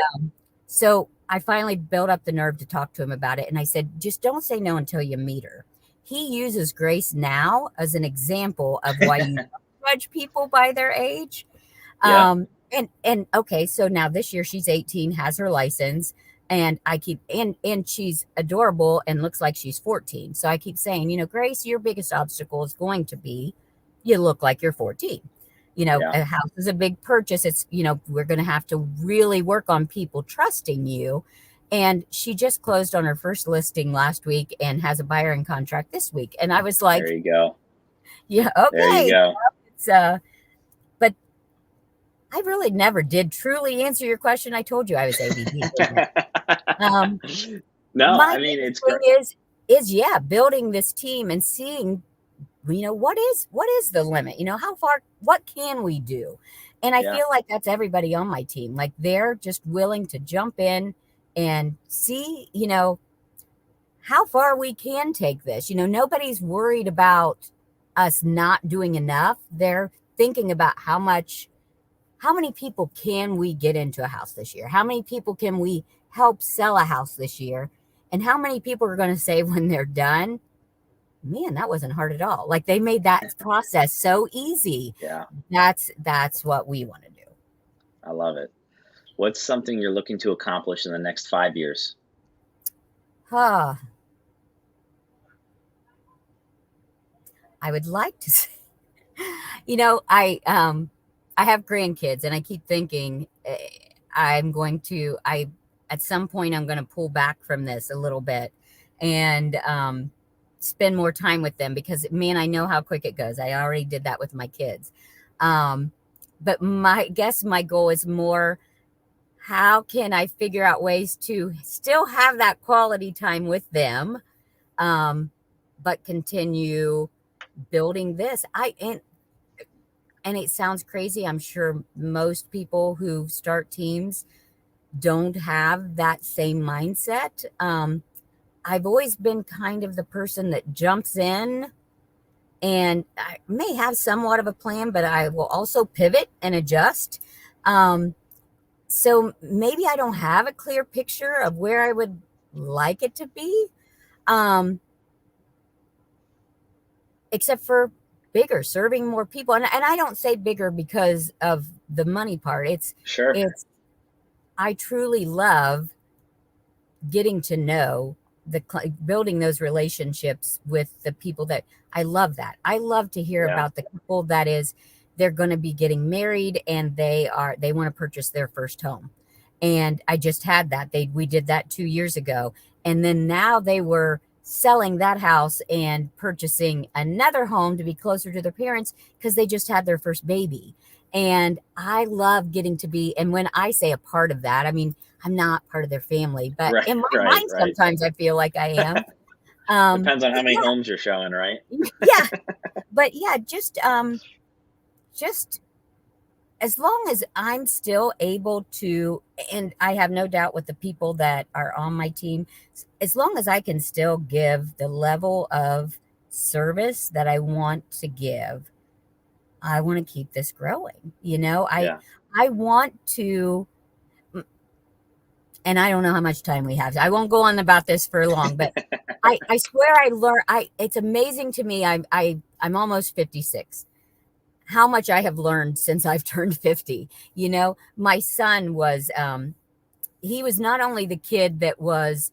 so I finally built up the nerve to talk to him about it. And I said, just don't say no until you meet her. He uses Grace now as an example of why you don't judge people by their age.
Yeah.
And okay, so now this year she's 18, has her license, and I keep and she's adorable and looks like she's 14. So I keep saying, Grace, your biggest obstacle is going to be you look like you're 14. A house is a big purchase. It's, we're going to have to really work on people trusting you. And she just closed on her first listing last week and has a buyer in contract this week. And I was like,
there you go.
Yeah, okay.
There you go.
It's but I really never did truly answer your question. I told you I was ADD.
No, I mean, it's great.
Is building this team and seeing, what is the limit? How far, what can we do? And I feel like that's everybody on my team. Like they're just willing to jump in and see, how far we can take this. Nobody's worried about us not doing enough. They're thinking about how many people can we get into a house this year? How many people can we help sell a house this year? And how many people are going to say when they're done, man, that wasn't hard at all. Like they made that process so easy.
Yeah.
That's what we want to do.
I love it. What's something you're looking to accomplish in the next 5 years?
I would like to say, I have grandkids, and I keep thinking at some point I'm going to pull back from this a little bit and spend more time with them, because man, I know how quick it goes. I already did that with my kids. But my goal is more, how can I figure out ways to still have that quality time with them, but continue building this? And it sounds crazy. I'm sure most people who start teams don't have that same mindset. I've always been kind of the person that jumps in, and I may have somewhat of a plan, but I will also pivot and adjust. So maybe I don't have a clear picture of where I would like it to be, except for bigger, serving more people. And I don't say bigger because of the money part. It's I truly love getting to know building those relationships with the people that I love. That I love to hear about the people that they're going to be getting married and they want to purchase their first home. And I just had that. We did that 2 years ago. And then now they were selling that house and purchasing another home to be closer to their parents because they just had their first baby. And I love getting to be, and when I say a part of that, I mean, I'm not part of their family, but in my mind, sometimes I feel like I am.
Depends on how many homes you're showing, right?
Yeah. But yeah, just as long as I'm still able to, and I have no doubt with the people that are on my team, as long as I can still give the level of service that I want to give, I want to keep this growing. I want to, and I don't know how much time we have. I won't go on about this for long, but I swear I learned, it's amazing to me. I'm almost 56. How much I have learned since I've turned 50. My son was, he was not only the kid that was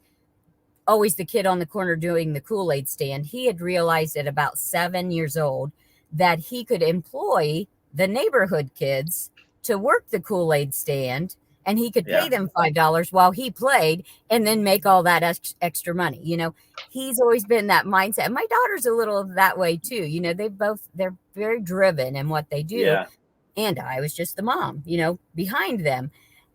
always the kid on the corner doing the Kool-Aid stand. He had realized at about 7 years old that he could employ the neighborhood kids to work the Kool-Aid stand and he could pay
Yeah.
them $5 while he played and then make all that extra money. He's always been that mindset. My daughter's a little that way too. They're very driven in what they do.
Yeah.
And I was just the mom, behind them.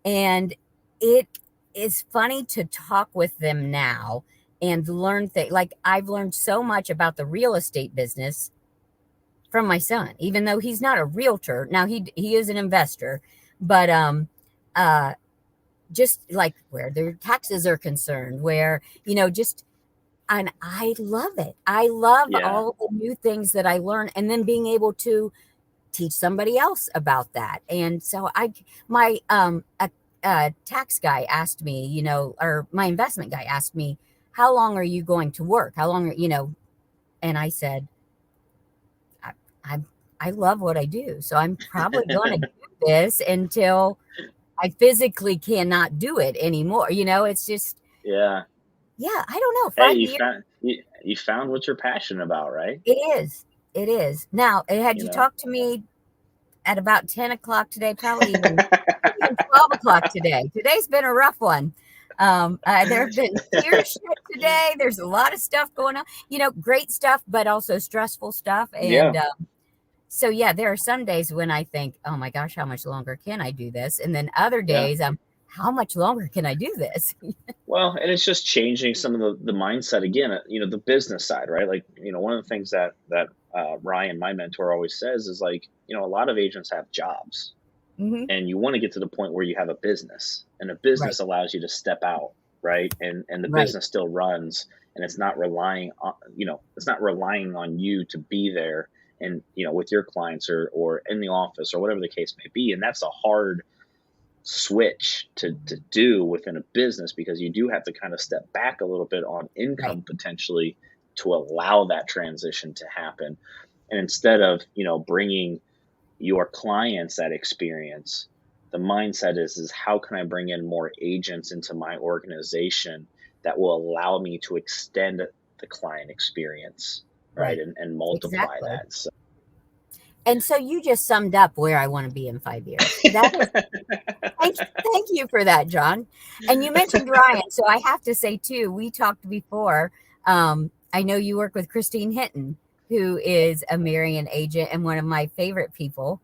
And it is funny to talk with them now and learn things. Like, I've learned so much about the real estate business from my son, even though he's not a realtor. Now he is an investor, but just like where their taxes are concerned, where, just, and I love it. I love
Yeah.
all the new things that I learn, and then being able to teach somebody else about that. And so my tax guy asked me, or my investment guy asked me, how long are you going to work? How long, and I said, I love what I do. So I'm probably going to do this until I physically cannot do it anymore. It's just,
Yeah.
yeah, I don't know.
Hey,
5 years.
you found what you're passionate about, right?
It is. It is. Now, had
You
you
know.
talked to me at about 10 o'clock today, probably even 12 o'clock today. Today's been a rough one. There have been tear shit today. There's a lot of stuff going on, great stuff, but also stressful stuff. And
Yeah.
so, yeah, there are some days when I think, oh my gosh, how much longer can I do this? And then other
Yeah.
days, how much longer can I do this?
Well, and it's just changing some of the mindset again, the business side, right? Like, one of the things that Ryan, my mentor, always says is like, a lot of agents have jobs,
Hmm.
and you want to get to the point where you have a business, and a
Right,
business allows you to step out, right? And the
right,
business still runs, and it's not relying on, you to be there and, with your clients or in the office or whatever the case may be. And that's a hard switch to do within a business, because you do have to kind of step back a little bit on
right,
income potentially to allow that transition to happen. And instead of, bringing your clients that experience, the mindset is how can I bring in more agents into my organization that will allow me to extend the client experience, right?
right.
And multiply
Exactly.
that. So
And so you just summed up where I want to be in 5 years. That is, thank you for that, John. And you mentioned Ryan. So I have to say, too, we talked before. I know you work with Christine Hinton, who is a Marion agent and one of my favorite people.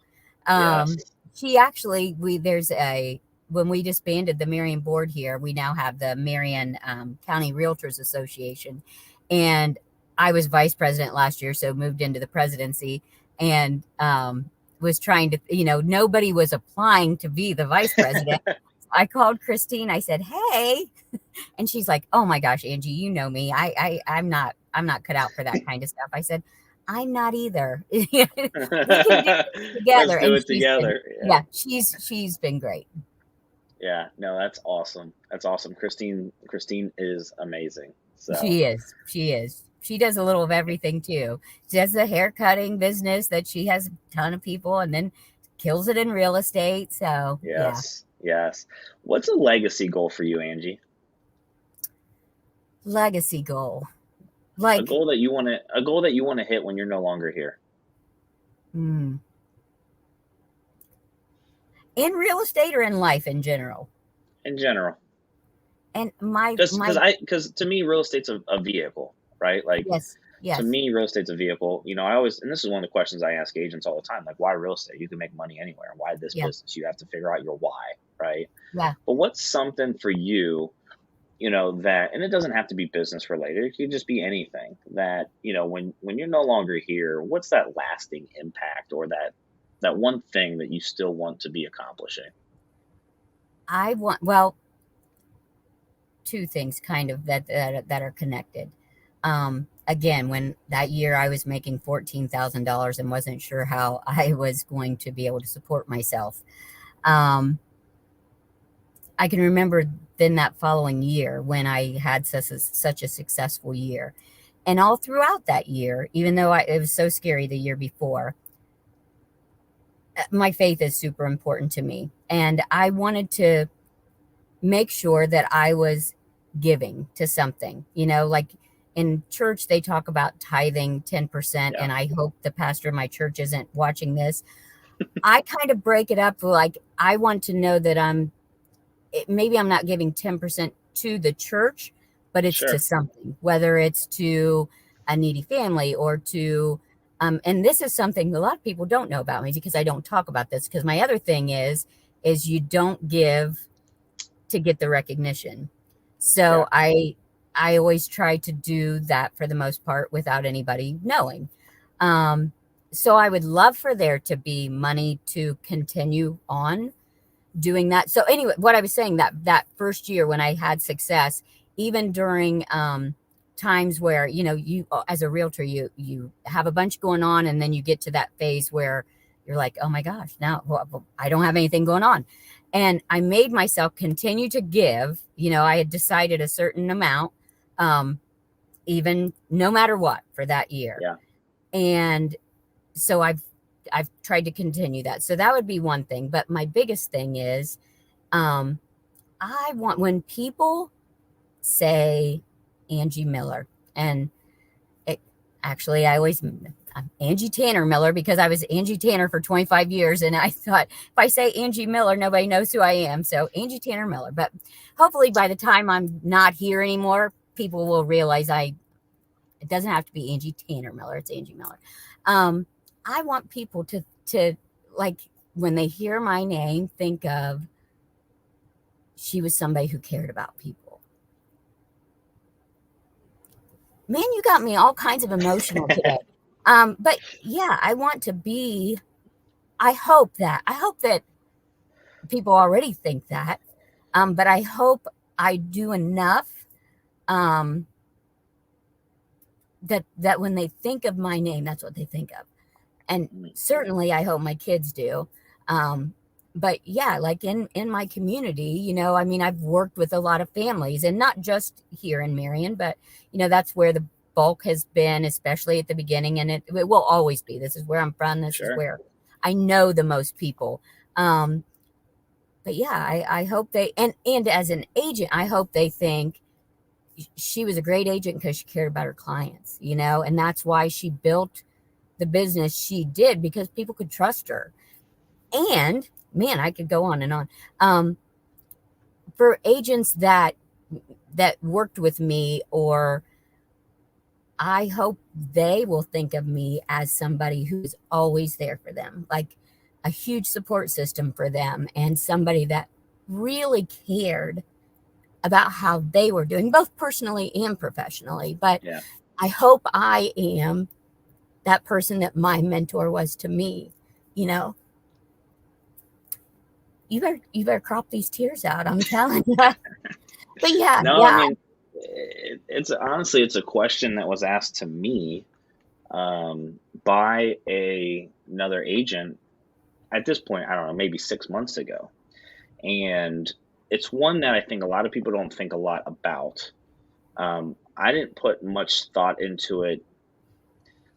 yes.
She actually, when we disbanded the Marion board here, we now have the Marion County Realtors Association. And I was vice president last year, so moved into the presidency. And was trying to, nobody was applying to be the vice president. I called Christine. I said, "Hey," and she's like, "Oh my gosh, Angie, you know me. I'm not cut out for that kind of stuff." I said, "I'm not either." We can do this
Let's
together.
do
And
it together. Yeah.
she's been great.
Yeah. No, that's awesome. That's awesome. Christine is amazing. So
She is. She is. She does a little of everything too. She has a hair cutting business that she has a ton of people, and then kills it in real estate. So yeah.
yes. Yes. What's a legacy goal for you, Angie?
Legacy goal.
A
Like,
goal that you want to hit when you're no longer here.
in real estate or in life in general.
In general.
And my
Just
my
because to me, real estate's a vehicle, right? Like,
yes,
to
yes,
me, real estate's a vehicle. I always, and this is one of the questions I ask agents all the time, like, why real estate? You can make money anywhere. Why this
yeah,
business? You have to figure out your why, right?
yeah.
But what's something for you, that, and it doesn't have to be business related. It could just be anything that, when you're no longer here, what's that lasting impact, or that one thing that you still want to be accomplishing?
I want, well, two things kind of that are connected. Again, when that year I was making $14,000 and wasn't sure how I was going to be able to support myself. Um, I can remember then that following year when I had such a successful year. And all throughout that year, even though it was so scary the year before, my faith is super important to me. And I wanted to make sure that I was giving to something, like in church, they talk about tithing 10%.
Yeah.
And I hope the pastor of my church isn't watching this. I kind of break it up like I want to know that I'm maybe I'm not giving 10% to the church, but it's to
Sure.
something, whether it's to a needy family or to, and this is something a lot of people don't know about me because I don't talk about this. Because my other thing is you don't give to get the recognition.
Yeah.
So I always try to do that for the most part without anybody knowing. So I would love for there to be money to continue on doing that. So anyway, what I was saying, that first year when I had success, even during times where, you know, you as a realtor, you have a bunch going on, and then you get to that phase where you're like, oh my gosh, now I don't have anything going on. And I made myself continue to give. You know, I had decided a certain amount, even no matter what, for that year.
Yeah.
And so I've tried to continue that. So that would be one thing. But my biggest thing is, I want, when people say Angie Miller, and it, actually I always, I'm Angie Tanner Miller because I was Angie Tanner for 25 years. And I thought if I say Angie Miller, nobody knows who I am. So Angie Tanner Miller. But hopefully by the time I'm not here anymore, people will realize it doesn't have to be Angie Tanner Miller. It's Angie Miller. I want people to like, when they hear my name, think of, she was somebody who cared about people. Man, you got me all kinds of emotional today. But yeah, I want to be, I hope that people already think that. But I hope I do enough that when they think of my name, that's what they think of. And certainly I hope my kids do. But yeah, like in my community, you know, I mean, I've worked with a lot of families, and not just here in Marion, but you know, that's where the bulk has been, especially at the beginning. And it will always be. This is where I'm from. This is
Sure.
where I know the most people. But yeah, I hope they, and as an agent, I hope they think she was a great agent because she cared about her clients, you know, and that's why she built the business she did, because people could trust her. And man, I could go on and on. For agents that worked with me, or I hope they will think of me as somebody who's always there for them, like a huge support system for them, and somebody that really cared about how they were doing, both personally and professionally. But
Yeah.
I hope I am that person that my mentor was to me, you know. You better crop these tears out, I'm telling you. But yeah,
No, I
yeah.
mean, it's honestly, it's a question that was asked to me by another agent at this point, I don't know, maybe 6 months ago. And it's one that I think a lot of people don't think a lot about. I didn't put much thought into it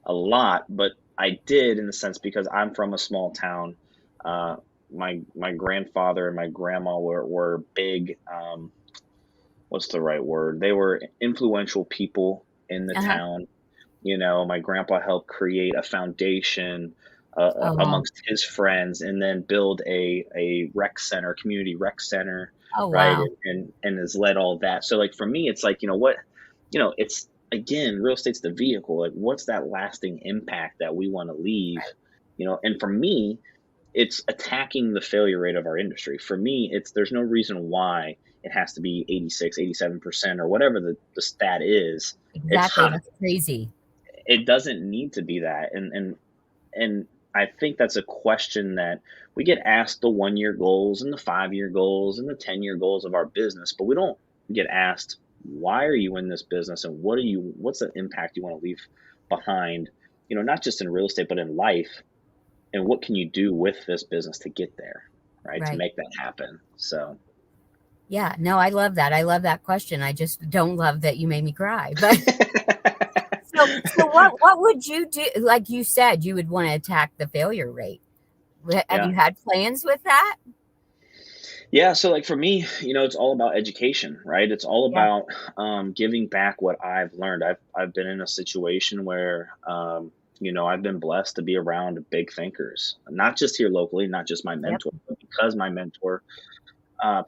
a lot, but I did in the sense because I'm from a small town. Uh, my grandfather and my grandma were big. What's the right word? They were influential people in the
Uh-huh.
town. You know, my grandpa helped create a foundation
Oh,
amongst his friends, and then build a rec center, community rec center,
oh
right?
wow.
And has led all that. So like for me, it's like, you know what, it's again, real estate's the vehicle. Like, what's that lasting impact that we want to leave? And for me, it's attacking the failure rate of our industry. For me, there's no reason why it has to be 86, 87% or whatever the stat is. It's
Exactly. That's crazy.
it doesn't need to be that. And I think that's a question that we get asked, the 1 year goals and the 5 year goals and the 10 year goals of our business, but we don't get asked, why are you in this business, and what's the impact you want to leave behind, not just in real estate, but in life, and what can you do with this business to get there, right? To
Right.
make that happen. So
Yeah. No, I love that. I love that question. I just don't love that you made me cry. But so what would you do? Like you said, you would want to attack the failure rate. Have
yeah.
you had plans with that?
Yeah, so like for me, it's all about education, right? It's all
Yeah.
about giving back what I've learned. I've been in a situation where I've been blessed to be around big thinkers, not just here locally, not just my
Yep.
mentor, but because my mentor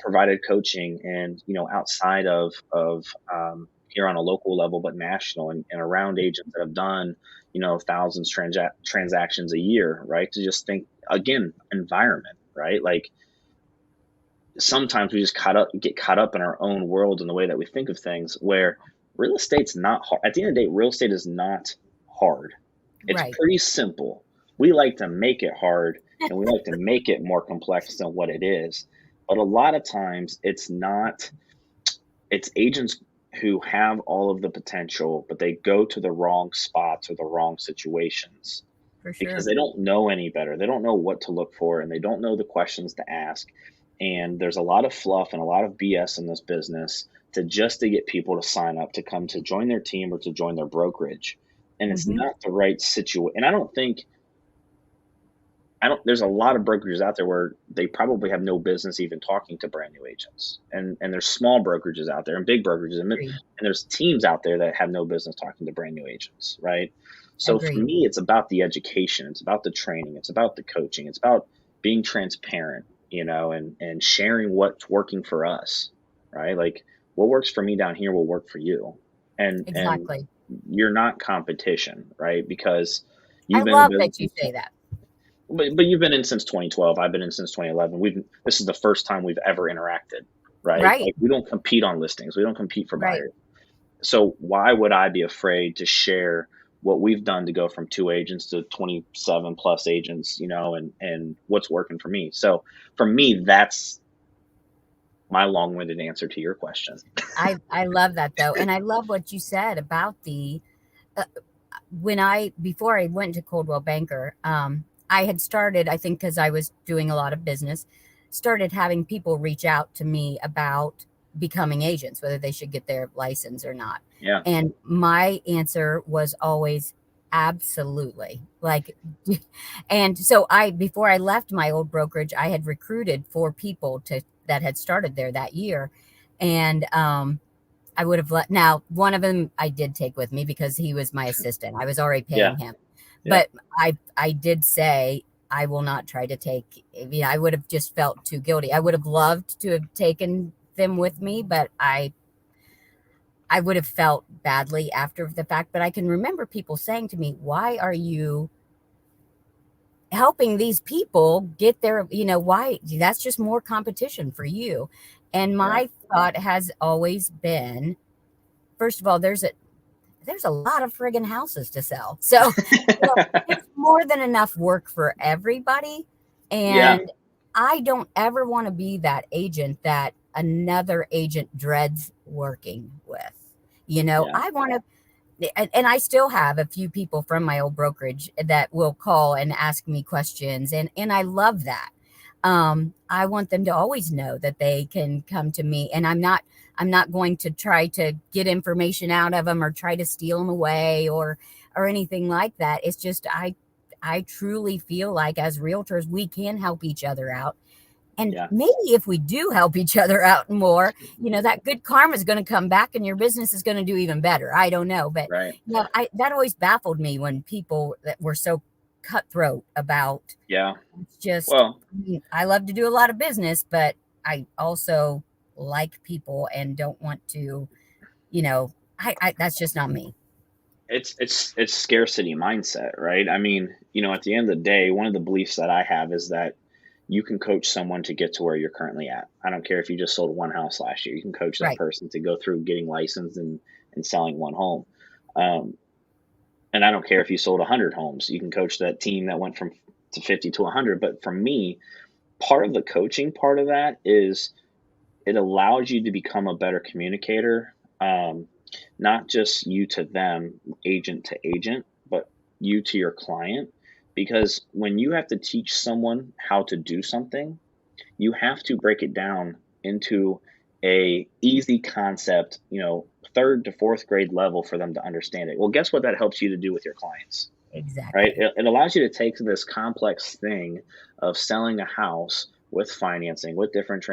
provided coaching and, outside of here on a local level, but national and around agents that have done, thousands transactions a year, right? To just think again, environment, right? Like sometimes we just get caught up in our own world and the way that we think of things, where real estate's not hard. At the end of the day, real estate is not hard. It's
Right.
pretty simple. We like to make it hard and we like to make it more complex than what it is. But a lot of times it's not, it's agents who have all of the potential, but they go to the wrong spots or the wrong situations
For
because
sure.
they don't know any better. They don't know what to look for and they don't know the questions to ask. And there's a lot of fluff and a lot of BS in this business to get people to sign up to come to join their team or to join their brokerage. And it's
Hmm.
not the right situation. And I don't there's a lot of brokerages out there where they probably have no business even talking to brand new agents. And there's small brokerages out there and big brokerages
Agreed.
and there's teams out there that have no business talking to brand new agents, right? So for
Agreed.
me, it's about the education, it's about the training, it's about the coaching, it's about being transparent, and sharing what's working for us, right? Like what works for me down here will work for you. And
Exactly.
you're not competition, right? Because
I
you've been in
love
business
that you say that.
but you've been in since 2012. I've been in since 2011. This is the first time we've ever interacted, right?
Right.
Like we don't compete on listings. We don't compete for
Right.
buyers. So why would I be afraid to share what we've done to go from 2 agents to 27 plus agents, and what's working for me? So for me, that's my long-winded answer to your question.
I love that though. And I love what you said about the uh, before I went to Coldwell Banker, I had started, I think because I was doing a lot of business, started having people reach out to me about becoming agents, whether they should get their license or not.
Yeah.
And my answer was always absolutely. Like, and so before I left my old brokerage, I had recruited 4 people that had started there that year. And, I would have let now one of them I did take with me because he was my assistant. I was already
Yeah.
paying him.
Yeah.
But I did say I will not try to take, I would have just felt too guilty. I would have loved to have taken them with me, but I would have felt badly after the fact. But I can remember people saying to me, "Why are you helping these people get their, why that's just more competition for you?" And
Yeah.
my thought has always been, first of all, there's a lot of friggin' houses to sell. So, it's more than enough work for everybody.
Yeah.
And I don't ever want to be that agent that another agent dreads working with.
Yeah.
I want to, and I still have a few people from my old brokerage that will call and ask me questions. And I love that. I want them to always know that they can come to me, and I'm not going to try to get information out of them or try to steal them away or anything like that. It's just I truly feel like as realtors we can help each other out. And
Yeah.
maybe if we do help each other out more, that good karma is going to come back and your business is going to do even better. I don't know, but
Right.
that always baffled me when people that were so cutthroat about.
Yeah.
It's just,
Well,
I love to do a lot of business, but I also like people and don't want to, that's just not me.
it's scarcity mindset, right? I mean, at the end of the day, one of the beliefs that I have is that you can coach someone to get to where you're currently at. I don't care if you just sold one house last year. You can coach that
Right.
person to go through getting licensed and selling one home. Um, and I don't care if you sold 100 homes. You can coach that team that went from to 50 to 100. But for me, part of the coaching part of that is it allows you to become a better communicator. Not just you to them, agent to agent, but you to your client. Because when you have to teach someone how to do something, you have to break it down into a easy concept, third to fourth grade level for them to understand it. Well, guess what that helps you to do with your clients, right?
Exactly.
It allows you to take this complex thing of selling a house with financing, with different,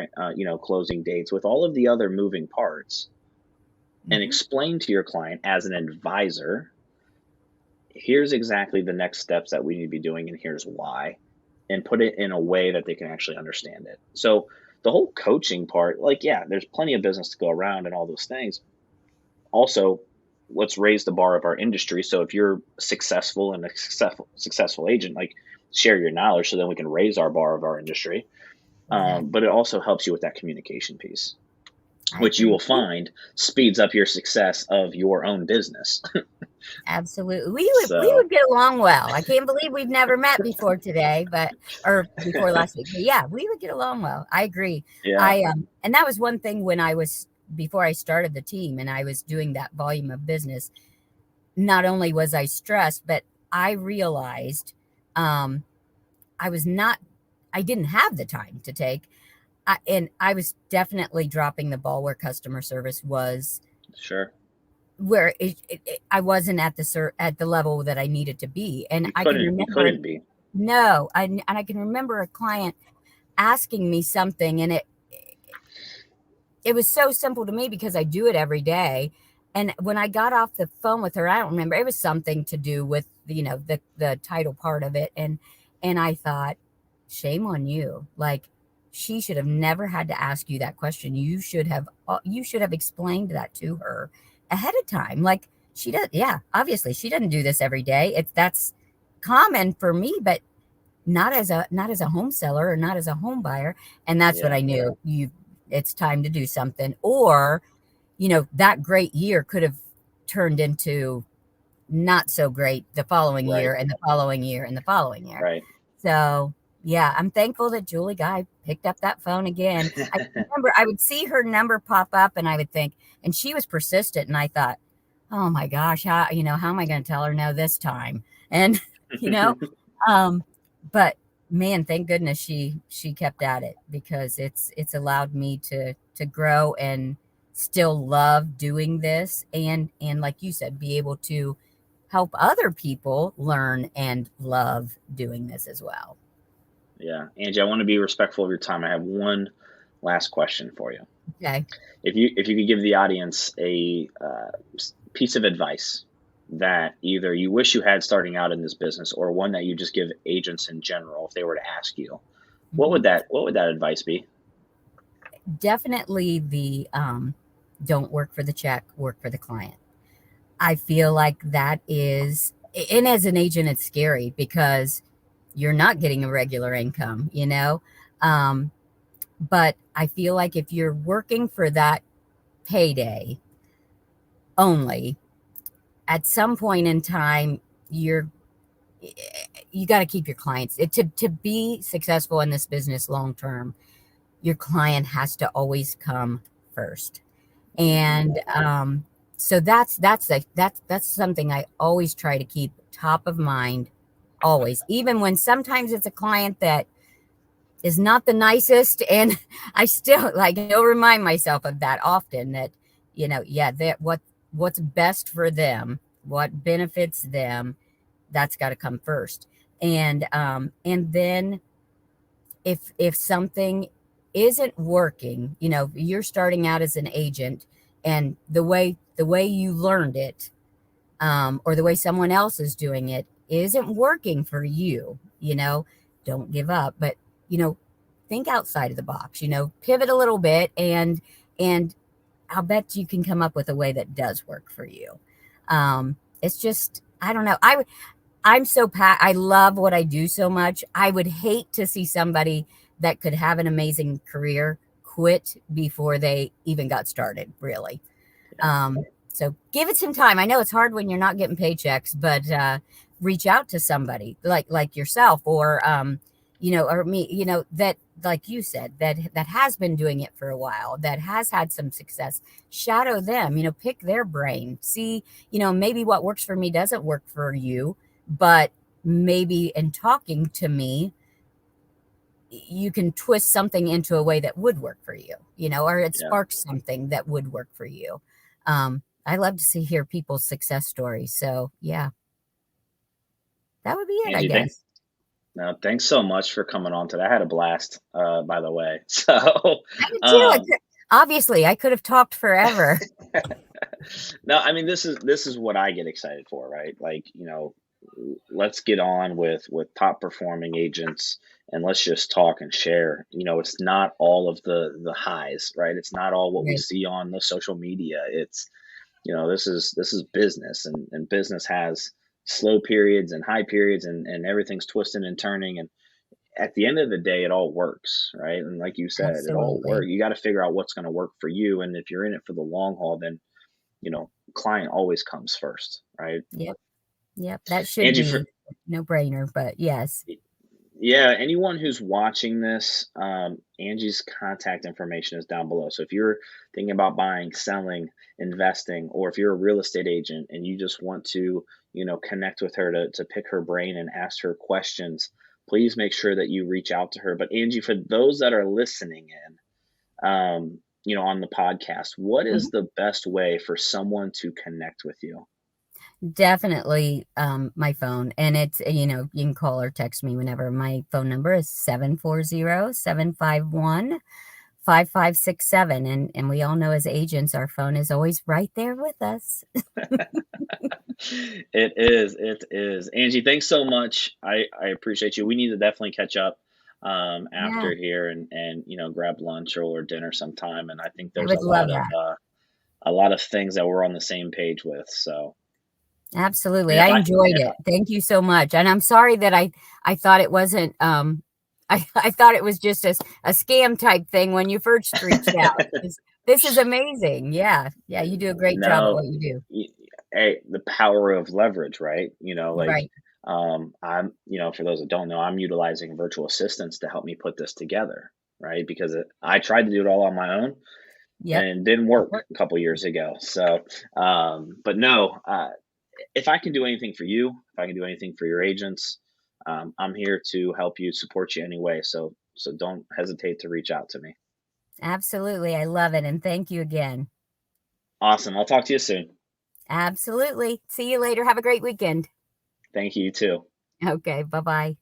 closing dates, with all of the other moving parts, and
Hmm.
explain to your client as an advisor, here's exactly the next steps that we need to be doing, and here's why, and put it in a way that they can actually understand it. So the whole coaching part, like, yeah, there's plenty of business to go around and all those things. Also, let's raise the bar of our industry. So if you're successful and a successful agent, like, share your knowledge so then we can raise our bar of our industry.
Exactly.
But it also helps you with that communication piece,
I
which you
agree.
will find speeds up your success of your own business.
Absolutely. We
So
would get along well. I can't believe we've never met before today, or before last week. But yeah, we would get along well. I agree.
yeah,
And that was one thing when before I started the team and I was doing that volume of business. Not only was I stressed, but I realized um I was not I didn't have the time to take. And I was definitely dropping the ball where customer service was,
sure.
where I wasn't at the level that I needed to be. And
You
I can
couldn't. You
remember,
couldn't be.
no, and I can remember a client asking me something, and it was so simple to me because I do it every day. And when I got off the phone with her, I don't remember, it was something to do with, the title part of it. And I thought, shame on you. Like, she should have never had to ask you that question. You should have explained that to her ahead of time. Like, she does. Yeah, obviously she doesn't do this every day. That's common for me, but not as a home seller or not as a home buyer. And that's what
Yeah,
I knew. It's time to do something. Or, that great year could have turned into not so great the following
right,
year and the following year and the following year.
right.
So yeah, I'm thankful that Julie Guy picked up that phone again. I remember I would see her number pop up and I would think, and she was persistent. And I thought, oh my gosh, how am I going to tell her no this time? And, you know, um, but man, thank goodness she kept at it, because it's allowed me to grow and still love doing this, and like you said, be able to help other people learn and love doing this as well.
Yeah, Angie, I want to be respectful of your time. I have one last question for you.
Okay.
If you could give the audience a piece of advice that either you wish you had starting out in this business, or one that you just give agents in general if they were to ask you,
Mhm.
what would that advice be?
Definitely the don't work for the check, work for the client. I feel like that is, and as an agent, it's scary because you're not getting a regular income. Um, but I feel like if you're working for that payday only, at some point in time, you got to keep your clients. To be successful in this business long term, your client has to always come first.
Hmm.
And so that's something I always try to keep top of mind, always, even when sometimes it's a client that is not the nicest. And I still, like, you'll remind myself of that often, that, yeah, that what's best for them, what benefits them, that's got to come first. And then if something isn't working, you're starting out as an agent, and the way you learned it, or the way someone else is doing it isn't working for you, don't give up. But, you know, think outside of the box, pivot a little bit, and I'll bet you can come up with a way that does work for you. It's just, I don't know. I'm I love what I do so much. I would hate to see somebody that could have an amazing career quit before they even got started, really.
Yeah,
So give it some time. I know it's hard when you're not getting paychecks, but reach out to somebody like yourself, or or me, that, like you said, that has been doing it for a while, that has had some success. Shadow them, pick their brain. See, maybe what works for me doesn't work for you, but maybe in talking to me, you can twist something into a way that would work for you, or it
yeah.
sparks something that would work for you. I love to hear people's success stories. So yeah, that would be it, I
Angie, thank
guess.
no, thanks so much for coming on today. I had a blast, by the way. So,
I did too.
um,
Obviously, I could have talked forever.
no, I mean, this is what I get excited for, right? Like, let's get on with top performing agents and let's just talk and share. It's not all of the highs, right? It's not all what we
Right.
see on the social media. It's this is business, and business has slow periods and high periods, and everything's twisting and turning, and at the end of the day it all works, right? And like you said, it all
Absolutely.
works. You got to figure out what's going to work for you, and if you're in it for the long haul, then client always comes first, right?
Yep. Yep. That should
Angie,
be no brainer, but yes.
yeah, anyone who's watching this, Angie's contact information is down below. So if you're thinking about buying, selling, investing, or if you're a real estate agent and you just want to, connect with her to pick her brain and ask her questions, please make sure that you reach out to her. But Angie, for those that are listening in, on the podcast, what is
Mhm.
the best way for someone to connect with you?
Definitely, my phone, and it's, you can call or text me whenever. My phone number is 740-751-5567, and we all know as agents, our phone is always right there with us.
It is. Angie, thanks so much. I appreciate you. We need to definitely catch up
Yeah,
after here, and grab lunch or dinner sometime. And I think
I
there's
would love that.
a lot of things that we're on the same page with. So, and
Absolutely, I
if I
enjoyed
if
it. Thank you so much, and I'm sorry that I thought it wasn't, I thought it was just a scam type thing when you first reached out. This is amazing. Yeah, yeah, you do a great job at
no,
what you do.
y- hey, the power of leverage, right? Like,
Right.
I'm, for those that don't know, I'm utilizing virtual assistants to help me put this together, right? Because I tried to do it all on my own
Yep.
and it didn't work a couple years ago. So, but no, if I can do anything for you, if I can do anything for your agents, I'm here to help you, support you anyway. So don't hesitate to reach out to me.
Absolutely, I love it, and thank you again.
Awesome. I'll talk to you soon.
Absolutely. See you later. Have a great weekend.
Thank you, you too.
Okay, bye-bye.